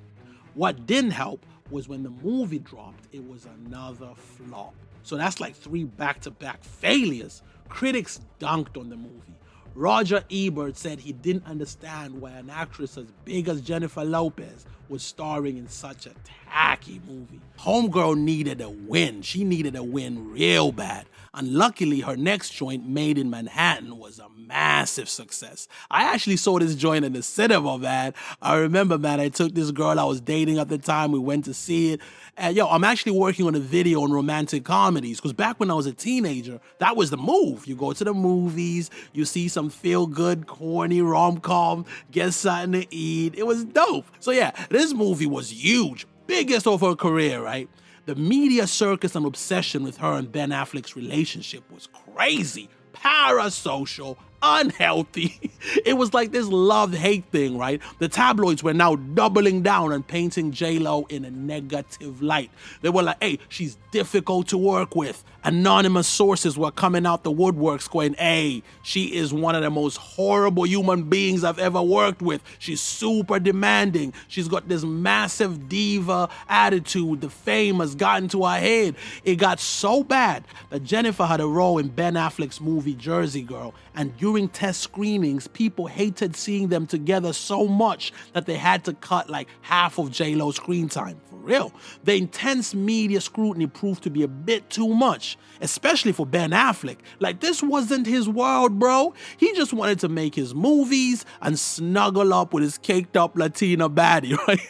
What didn't help was when the movie dropped, it was another flop. So that's like 3 back-to-back failures. Critics dunked on the movie. Roger Ebert said he didn't understand why an actress as big as Jennifer Lopez was starring in such a tacky movie. Homegirl needed a win. She needed a win real bad. And luckily, her next joint, Maid in Manhattan, was a massive success. I actually saw this joint in the cinema, man. I remember, man, I took this girl I was dating at the time. We went to see it. And yo, I'm actually working on a video on romantic comedies, because back when I was a teenager, that was the move. You go to the movies, you see some feel-good, corny rom-com, get something to eat. It was dope. So yeah, this movie was huge. Biggest of her career, right? The media circus and obsession with her and Ben Affleck's relationship was crazy, parasocial, unhealthy. It was like this love-hate thing, right? The tabloids were now doubling down and painting J.Lo in a negative light. They were like, hey, she's difficult to work with. Anonymous sources were coming out the woodworks going, hey, she is one of the most horrible human beings I've ever worked with. She's super demanding. She's got this massive diva attitude. The fame has gotten to her head. It got so bad that Jennifer had a role in Ben Affleck's movie Jersey Girl, and during test screenings, people hated seeing them together so much that they had to cut like half of J.Lo's screen time. For real. The intense media scrutiny proved to be a bit too much, especially for Ben Affleck. Like, this wasn't his world, bro. He just wanted to make his movies and snuggle up with his caked up Latina baddie, right?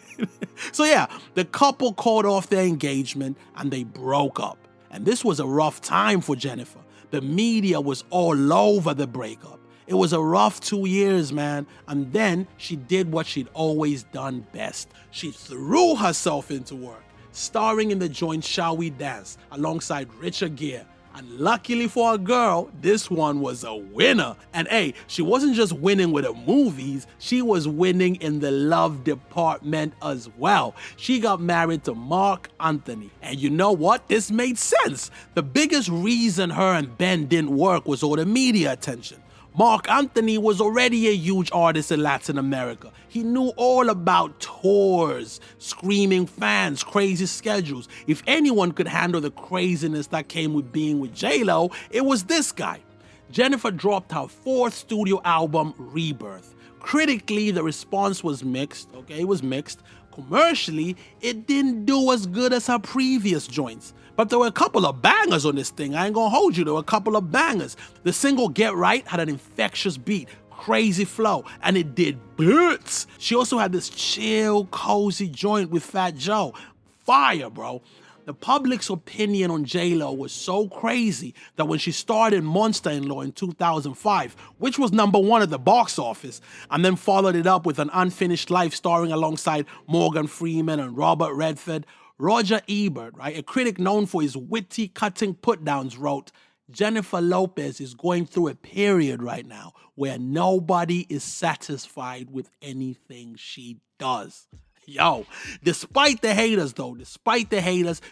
So yeah, the couple called off their engagement and they broke up. And this was a rough time for Jennifer. The media was all over the breakup. It was a rough 2 years, man. And then she did what she'd always done best. She threw herself into work, starring in the joint Shall We Dance alongside Richard Gere. And luckily for a girl, this one was a winner. And hey, she wasn't just winning with her movies, she was winning in the love department as well. She got married to Mark Anthony. And you know what? This made sense. The biggest reason her and Ben didn't work was all the media attention. Mark Anthony was already a huge artist in Latin America. He knew all about tours, screaming fans, crazy schedules. If anyone could handle the craziness that came with being with J.Lo, it was this guy. Jennifer dropped her fourth studio album, Rebirth. Critically, the response was mixed, okay? It was mixed. Commercially, it didn't do as good as her previous joints. But there were a couple of bangers on this thing. I ain't gonna hold you, there were a couple of bangers. The single Get Right had an infectious beat, crazy flow, and it did bits. She also had this chill, cozy joint with Fat Joe. Fire, bro. The public's opinion on J.Lo was so crazy that when she starred in Monster-in-Law in 2005, which was #1 at the box office, and then followed it up with An Unfinished Life starring alongside Morgan Freeman and Robert Redford, Roger Ebert, right, a critic known for his witty, cutting put-downs, wrote, Jennifer Lopez is going through a period right now where nobody is satisfied with anything she does. Yo, despite the haters,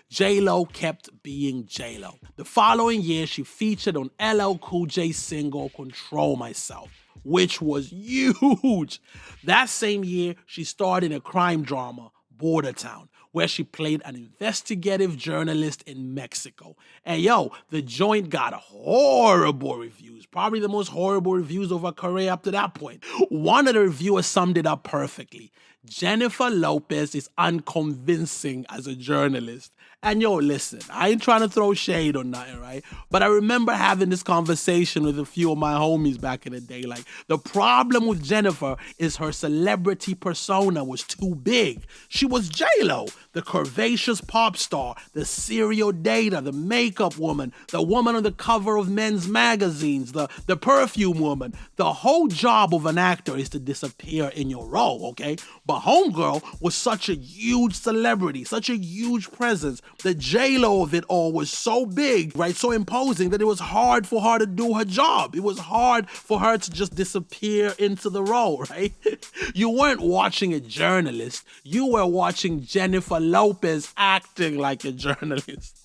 J.Lo kept being J.Lo. The following year, she featured on LL Cool J's single, Control Myself, which was huge. That same year, she starred in a crime drama, Border Town, where she played an investigative journalist in Mexico. And yo, the joint got horrible reviews, probably the most horrible reviews of her career up to that point. One of the reviewers summed it up perfectly. Jennifer Lopez is unconvincing as a journalist. And yo, listen, I ain't trying to throw shade or nothing, right? But I remember having this conversation with a few of my homies back in the day. Like, the problem with Jennifer is her celebrity persona was too big. She was J.Lo, the curvaceous pop star, the serial dater, the makeup woman, the woman on the cover of men's magazines, the perfume woman. The whole job of an actor is to disappear in your role, okay? But Homegirl was such a huge celebrity, such a huge presence. The J.Lo of it all was so big, right, so imposing that it was hard for her to do her job. It was hard for her to just disappear into the role, right? You weren't watching a journalist. You were watching Jennifer Lopez acting like a journalist.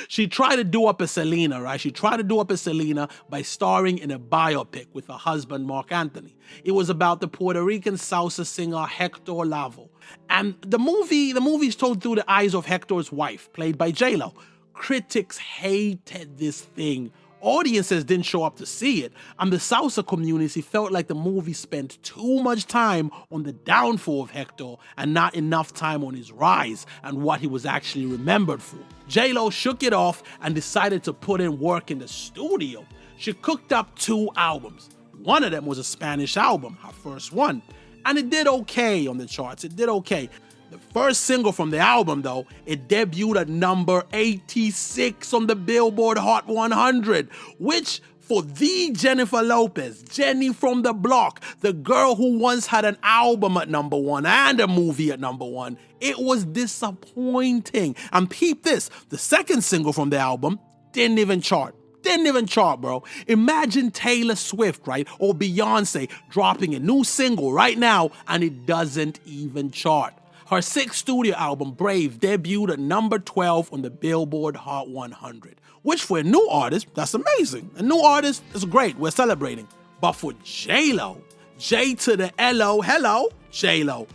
She tried to do up as Selena, right? She tried to do up as Selena by starring in a biopic with her husband, Mark Anthony. It was about the Puerto Rican salsa singer Hector Lavoe. And the movie's told through the eyes of Hector's wife, played by J.Lo. Critics hated this thing. Audiences didn't show up to see it, and the salsa community felt like the movie spent too much time on the downfall of Hector and not enough time on his rise and what he was actually remembered for. J.Lo shook it off and decided to put in work in the studio. She cooked up 2 albums. One of them was a Spanish album, her first one, and it did okay on the charts. It did okay. The first single from the album, though, it debuted at number 86 on the Billboard Hot 100, which for the Jennifer Lopez, Jenny from the block, the girl who once had an album at #1 and a movie at #1, it was disappointing. And peep this, the second single from the album didn't even chart. Didn't even chart, bro. Imagine Taylor Swift, right? Or Beyonce dropping a new single right now and it doesn't even chart. Her sixth studio album, Brave, debuted at number 12 on the Billboard Hot 100, which for a new artist, that's amazing. A new artist is great, we're celebrating. But for J.Lo, J to the L-O, hello, J.Lo,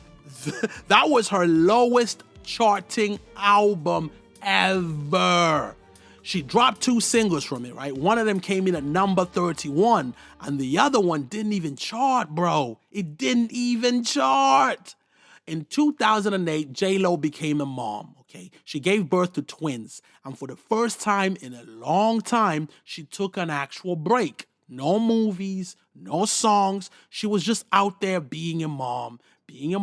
that was her lowest charting album ever. She dropped 2 singles from it, right? One of them came in at number 31, and the other one didn't even chart, bro. It didn't even chart. In 2008, J.Lo became a mom, okay? She gave birth to twins, and for the first time in a long time, she took an actual break. No movies, no songs. She was just out there being a mom, being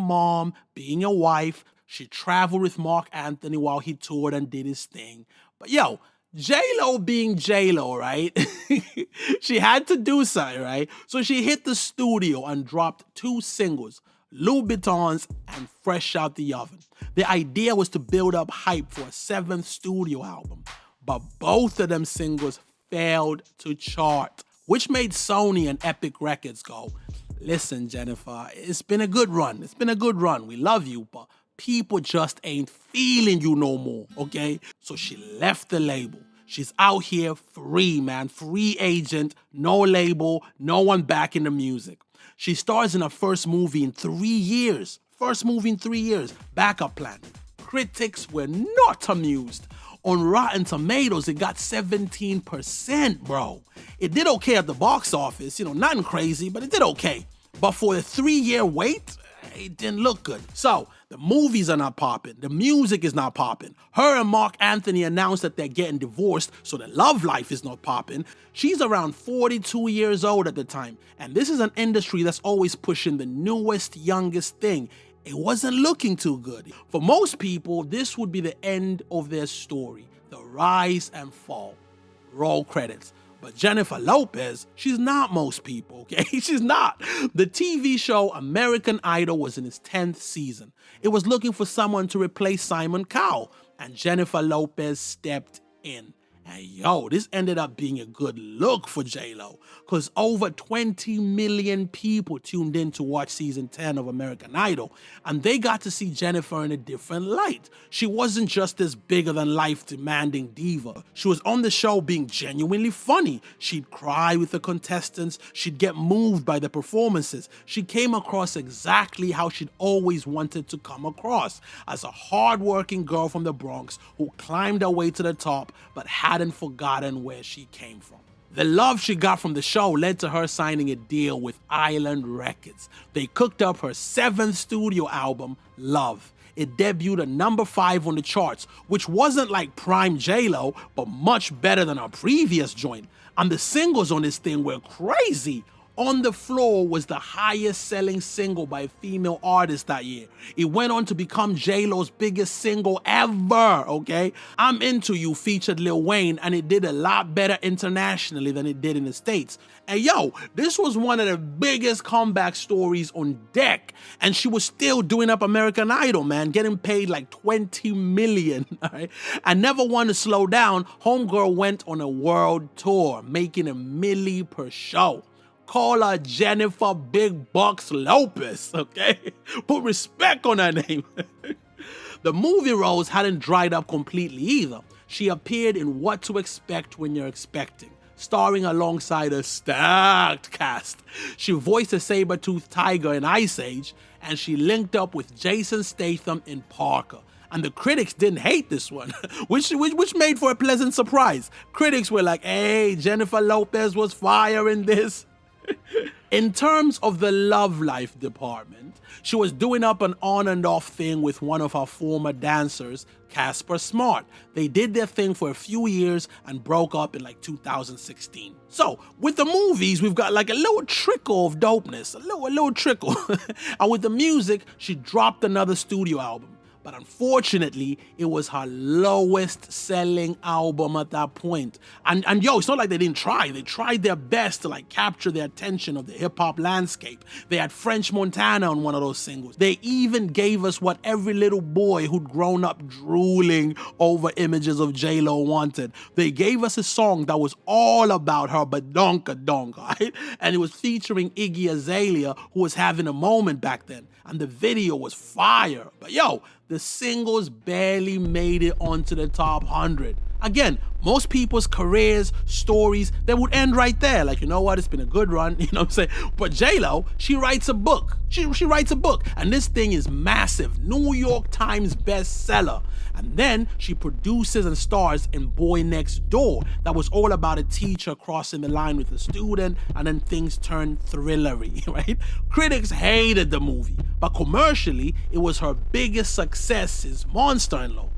a wife. She traveled with Mark Anthony while he toured and did his thing. But yo, J.Lo being J.Lo, right? She had to do something, right? So she hit the studio and dropped 2 singles, Louboutins and Fresh Out the Oven. The idea was to build up hype for a 7th studio album, but both of them singles failed to chart, which made Sony and Epic Records go, listen, Jennifer, it's been a good run. It's been a good run. We love you, but people just ain't feeling you no more, okay? So she left the label. She's out here free, man. Free agent, no label, no one backing the music. She stars in her first movie in 3 years. First movie in 3 years. Backup Plan. Critics were not amused. On Rotten Tomatoes, it got 17%, bro. It did okay at the box office. Nothing crazy, but it did okay. But for a 3-year wait, it didn't look good. So, the movies are not popping. The music is not popping. Her and Mark Anthony announced that they're getting divorced, so the love life is not popping. She's around 42 years old at the time, and this is an industry that's always pushing the newest, youngest thing. It wasn't looking too good. For most people, this would be the end of their story, the rise and fall. Roll credits. But Jennifer Lopez, she's not most people, okay? She's not. The TV show American Idol was in its 10th season. It was looking for someone to replace Simon Cowell, and Jennifer Lopez stepped in. And yo, this ended up being a good look for J.Lo, because over 20 million people tuned in to watch season 10 of American Idol, and they got to see Jennifer in a different light. She wasn't just this bigger-than-life demanding diva. She was on the show being genuinely funny. She'd cry with the contestants. She'd get moved by the performances. She came across exactly how she'd always wanted to come across, as a hardworking girl from the Bronx who climbed her way to the top, but hadn't forgotten where she came from. The love she got from the show led to her signing a deal with Island Records. They cooked up her 7th studio album, Love. It debuted at number 5 on the charts, which wasn't like prime J.Lo, but much better than her previous joint. And the singles on this thing were crazy. On the Floor was the highest selling single by a female artist that year. It went on to become J.Lo's biggest single ever, okay? I'm Into You featured Lil Wayne, and it did a lot better internationally than it did in the States. And yo, this was one of the biggest comeback stories on deck. And she was still doing up American Idol, man, getting paid like $20 million, all right? I never wanted to slow down. Homegirl went on a world tour, making $1 million per show. Call her Jennifer Big Bucks Lopez, okay? Put respect on her name. The movie roles hadn't dried up completely either. She appeared in What to Expect When You're Expecting, starring alongside a stacked cast. She voiced a saber-toothed tiger in Ice Age, and she linked up with Jason Statham in Parker. And the critics didn't hate this one, which made for a pleasant surprise. Critics were like, hey, Jennifer Lopez was fire in this. In terms of the love life department, she was doing up an on and off thing with one of her former dancers, Casper Smart. They did their thing for a few years and broke up in like 2016. So with the movies, we've got like a little trickle of dopeness, a little trickle. And with the music, she dropped another studio album. but unfortunately, it was her lowest selling album at that point. And yo, it's not like they didn't try. They tried their best to like capture the attention of the hip hop landscape. They had French Montana on one of those singles. They even gave us what every little boy who'd grown up drooling over images of J.Lo wanted. They gave us a song that was all about her, but donka, right? And it was featuring Iggy Azalea, who was having a moment back then. And the video was fire. But yo, the singles barely made it onto the top 100. Again, most people's careers, stories, they would end right there. Like, you know what, it's been a good run, you know what I'm saying? But J.Lo, she writes a book. She writes a book. And this thing is massive. New York Times bestseller. And then she produces and stars in Boy Next Door. That was all about a teacher crossing the line with a student, and then things turned thrillery, right? Critics hated the movie, but commercially, it was her biggest success since Monster-in-Law.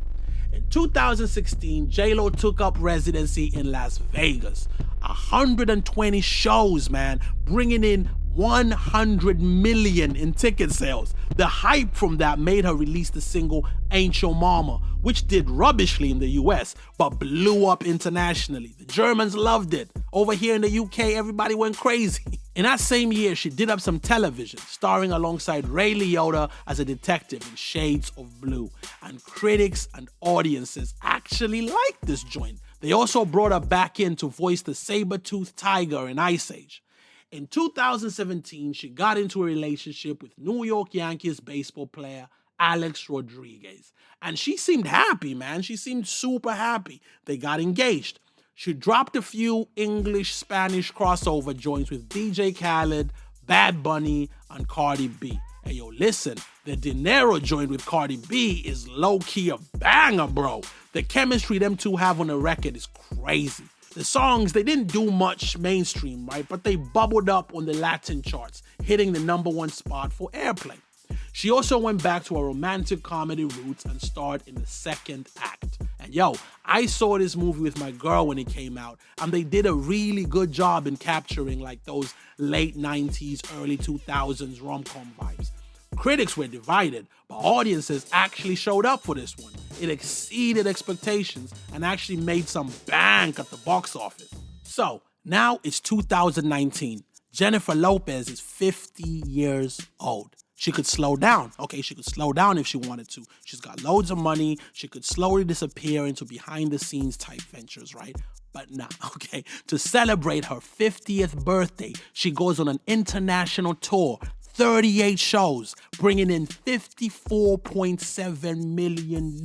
In 2016, J.Lo took up residency in Las Vegas. 120 shows, man, bringing in 100 million in ticket sales. The hype from that made her release the single Ain't Your Mama, which did rubbishly in the US, but blew up internationally. The Germans loved it. Over here in the UK, everybody went crazy. In that same year, she did up some television, starring alongside Ray Liotta as a detective in Shades of Blue. And critics and audiences actually liked this joint. They also brought her back in to voice the saber-toothed tiger in Ice Age. In 2017, she got into a relationship with New York Yankees baseball player Alex Rodriguez. And she seemed happy, man. She seemed super happy. They got engaged. She dropped a few English-Spanish crossover joints with DJ Khaled, Bad Bunny, and Cardi B. Hey, yo, listen, the Dinero joint with Cardi B is low-key a banger, bro. The chemistry them two have on the record is crazy. The songs, they didn't do much mainstream, right? But they bubbled up on the Latin charts, hitting the #1 spot for airplay. She also went back to her romantic comedy roots and starred in the second act. And yo, I saw this movie with my girl when it came out, and they did a really good job in capturing like those late 90s, early 2000s rom-com vibes. Critics were divided, but audiences actually showed up for this one. It exceeded expectations and actually made some bank at the box office. So, now it's 2019. Jennifer Lopez is 50 years old. She could slow down. Okay, she could slow down if she wanted to. She's got loads of money. She could slowly disappear into behind-the-scenes type ventures, right? But nah, okay. To celebrate her 50th birthday, she goes on an international tour, 38 shows, bringing in $54.7 million.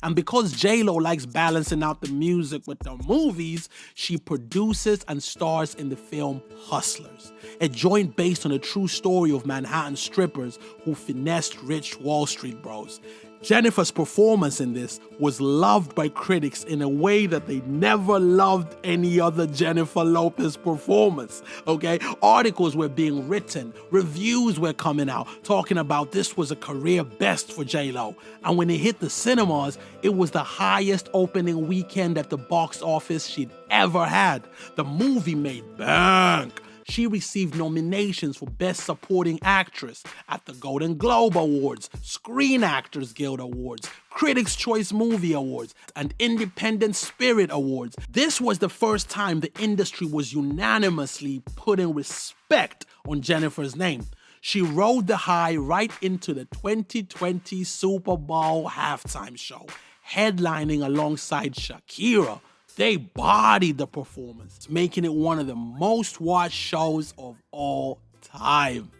And because J.Lo likes balancing out the music with the movies, she produces and stars in the film Hustlers, a joint based on a true story of Manhattan strippers who finessed rich Wall Street bros. Jennifer's performance in this was loved by critics in a way that they never loved any other Jennifer Lopez performance, okay? Articles were being written, reviews were coming out, talking about this was a career best for J.Lo. And when it hit the cinemas, it was the highest opening weekend at the box office she'd ever had. The movie made bank. She received nominations for Best Supporting Actress at the Golden Globe Awards, Screen Actors Guild Awards, Critics' Choice Movie Awards, and Independent Spirit Awards. This was the first time the industry was unanimously putting respect on Jennifer's name. She rode the high right into the 2020 Super Bowl halftime show, headlining alongside Shakira. They bodied the performance, making it one of the most watched shows of all time.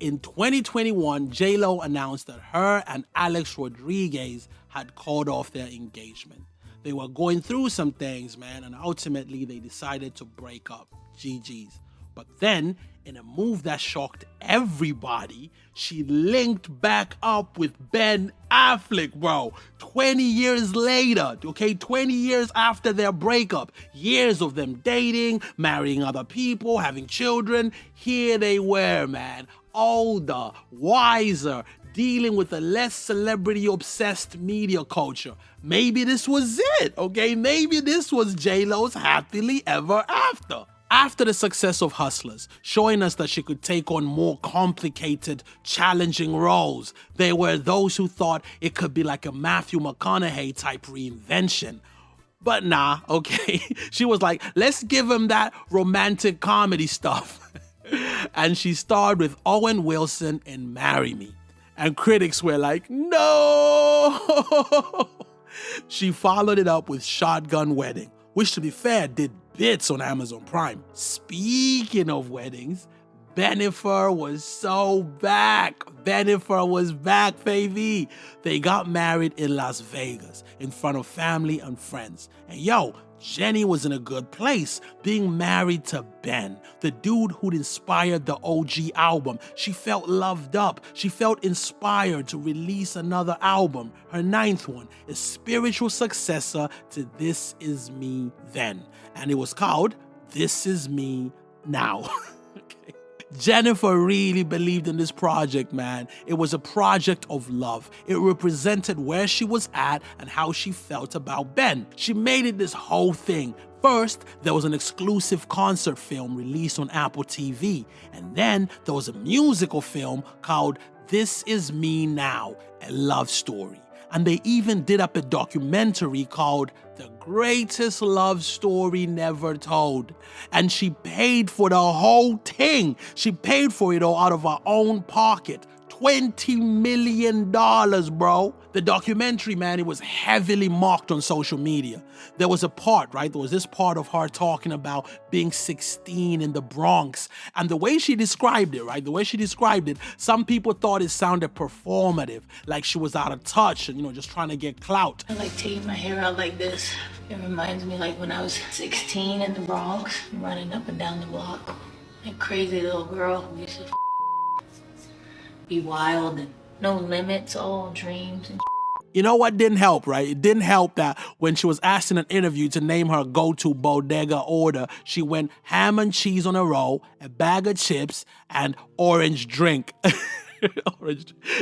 In 2021, J.Lo announced that her and Alex Rodriguez had called off their engagement. They were going through some things, man, and ultimately they decided to break up. GG's. But then, in a move that shocked everybody, she linked back up with Ben Affleck, bro. 20 years later, okay? 20 years after their breakup. Years of them dating, marrying other people, having children. Here they were, man. Older, wiser, dealing with a less celebrity-obsessed media culture. Maybe this was it, okay? Maybe this was J.Lo's happily ever after. After the success of Hustlers, showing us that she could take on more complicated, challenging roles, there were those who thought it could be like a Matthew McConaughey type reinvention. But nah, okay. She was like, let's give him that romantic comedy stuff. And she starred with Owen Wilson in Marry Me. And critics were like, no! She followed it up with Shotgun Wedding, which to be fair did bits on Amazon Prime. Speaking of weddings, Bennifer was so back. Bennifer was back, baby. They got married in Las Vegas in front of family and friends. And yo, Jenny was in a good place, being married to Ben, the dude who'd inspired the OG album. She felt loved up. She felt inspired to release another album, her 9th one, a spiritual successor to This Is Me Then. And it was called This Is Me Now. Okay. Jennifer really believed in this project, man. It was a project of love. It represented where she was at and how she felt about Ben. She made it this whole thing. First, there was an exclusive concert film released on Apple TV. And then there was a musical film called This Is Me Now, a love story. And they even did up a documentary called The Greatest Love Story Never Told. And she paid for the whole thing. She paid for it all out of her own pocket. $20 million, bro. The documentary, man, it was heavily mocked on social media. There was a part, right? There was this part of her talking about being 16 in the Bronx. And the way she described it, right? The way she described it, some people thought it sounded performative, like she was out of touch and, just trying to get clout. I like taking my hair out like this. It reminds me like when I was 16 in the Bronx, running up and down the block. Like crazy little girl. We used to be wild and no limits, all dreams and You know what didn't help, right? It didn't help that when she was asked in an interview to name her go-to bodega order, she went ham and cheese on a roll, a bag of chips, and orange drink.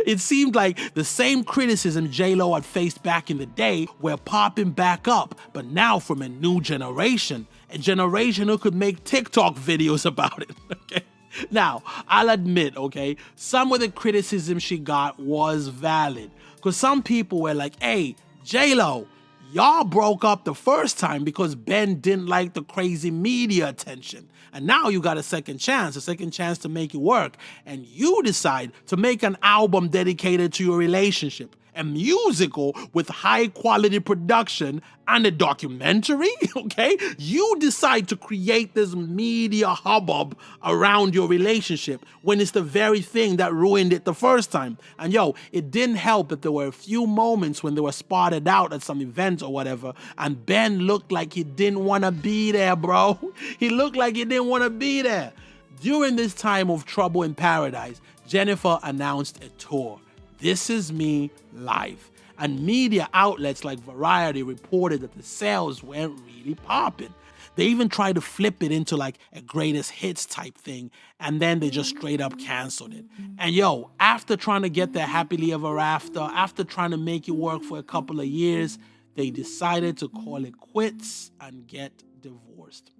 It seemed like the same criticism J.Lo had faced back in the day were popping back up, but now from a new generation, a generation who could make TikTok videos about it, okay? Now, I'll admit, okay, some of the criticism she got was valid. Because some people were like, hey, J.Lo, y'all broke up the first time because Ben didn't like the crazy media attention. And now you got a second chance to make it work. And you decide to make an album dedicated to your relationship. A musical with high quality production and a documentary, okay? You decide to create this media hubbub around your relationship when it's the very thing that ruined it the first time. And yo, it didn't help that there were a few moments when they were spotted out at some event or whatever, and Ben looked like he didn't want to be there, bro. He looked like he didn't want to be there. During this time of trouble in paradise, Jennifer announced a tour. This Is Me Live. And media outlets like Variety reported that the sales weren't really popping. They even tried to flip it into like a greatest hits type thing, and then they just straight up canceled it. And yo, after trying to get their happily ever after, after trying to make it work for a couple of years, they decided to call it quits and get divorced.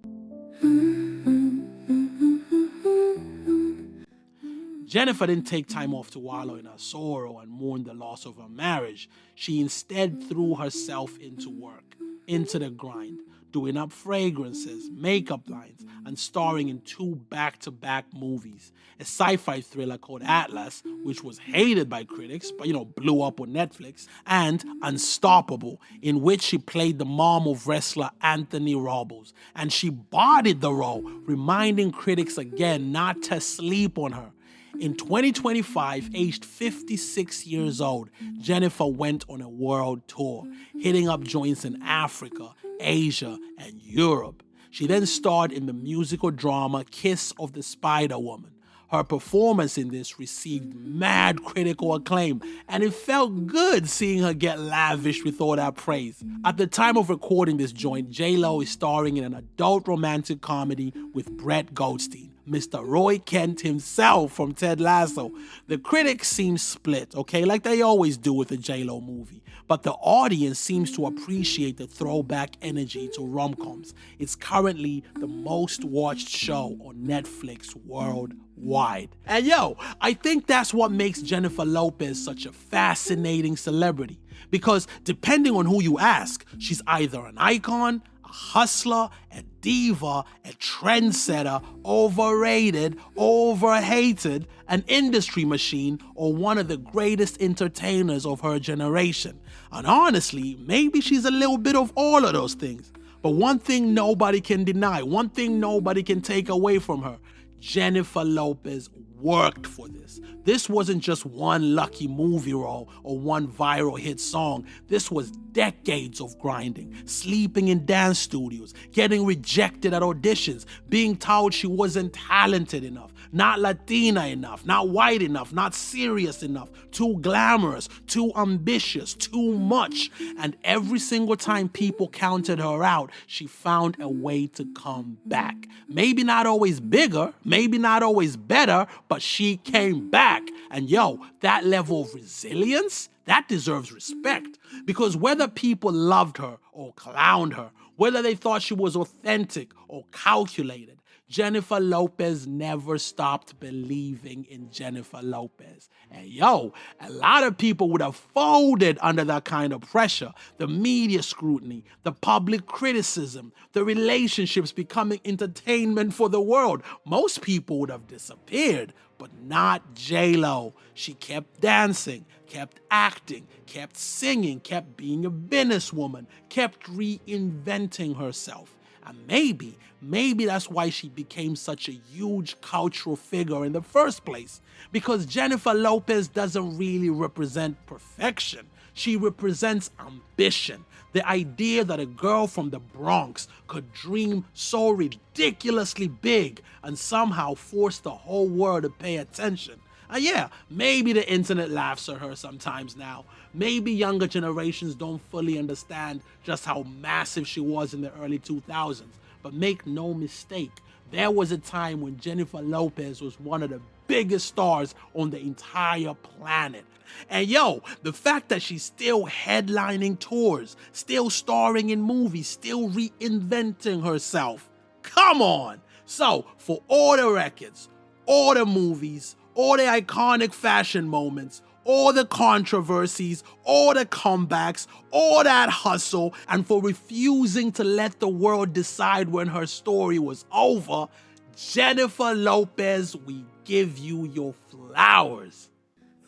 Jennifer didn't take time off to wallow in her sorrow and mourn the loss of her marriage. She instead threw herself into work, into the grind, doing up fragrances, makeup lines, and starring in 2 back-to-back movies. A sci-fi thriller called Atlas, which was hated by critics, but blew up on Netflix, and Unstoppable, in which she played the mom of wrestler Anthony Robles. And she bodied the role, reminding critics again not to sleep on her. In 2025, aged 56 years old, Jennifer went on a world tour, hitting up joints in Africa, Asia, and Europe. She then starred in the musical drama Kiss of the Spider Woman. Her performance in this received mad critical acclaim, and it felt good seeing her get lavish with all that praise. At the time of recording this joint, J.Lo is starring in an adult romantic comedy with Brett Goldstein, Mr. Roy Kent himself from Ted Lasso. The critics seem split, okay, like they always do with a J.Lo movie. but the audience seems to appreciate the throwback energy to rom-coms. It's currently the most watched show on Netflix worldwide. And yo, I think that's what makes Jennifer Lopez such a fascinating celebrity. Because depending on who you ask, she's either an icon, a hustler, a diva, a trendsetter, overrated, overhated, an industry machine, or one of the greatest entertainers of her generation. And honestly, maybe she's a little bit of all of those things. But one thing nobody can deny, one thing nobody can take away from her, Jennifer Lopez worked for this. This wasn't just one lucky movie role or one viral hit song. This was decades of grinding, sleeping in dance studios, getting rejected at auditions, being told she wasn't talented enough, not Latina enough, not white enough, not serious enough, too glamorous, too ambitious, too much. And every single time people counted her out, she found a way to come back. Maybe not always bigger, maybe not always better, but she came back. And yo, that level of resilience, that deserves respect. Because whether people loved her or clowned her, whether they thought she was authentic or calculated, Jennifer Lopez never stopped believing in Jennifer Lopez. And yo, a lot of people would have folded under that kind of pressure. The media scrutiny, the public criticism, the relationships becoming entertainment for the world. Most people would have disappeared, but not J.Lo. She kept dancing, kept acting, kept singing, kept being a businesswoman, kept reinventing herself. And maybe that's why she became such a huge cultural figure in the first place. Because Jennifer Lopez doesn't really represent perfection. She represents ambition. The idea that a girl from the Bronx could dream so ridiculously big and somehow force the whole world to pay attention. And yeah, maybe the internet laughs at her sometimes now. Maybe younger generations don't fully understand just how massive she was in the early 2000s. But make no mistake, there was a time when Jennifer Lopez was one of the biggest stars on the entire planet. And yo, the fact that she's still headlining tours, still starring in movies, still reinventing herself. Come on! So, for all the records, all the movies, all the iconic fashion moments, all the controversies, all the comebacks, all that hustle, and for refusing to let the world decide when her story was over, Jennifer Lopez, we give you your flowers.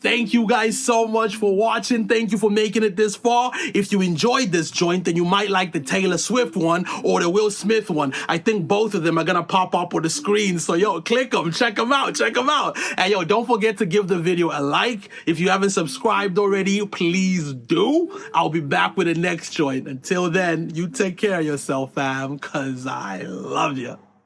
Thank you guys so much for watching. Thank you for making it this far. If you enjoyed this joint, then you might like the Taylor Swift one or the Will Smith one. I think both of them are gonna pop up on the screen. So yo, click them, check them out. And yo, don't forget to give the video a like. If you haven't subscribed already, please do. I'll be back with the next joint. Until then, you take care of yourself, fam, cause I love you.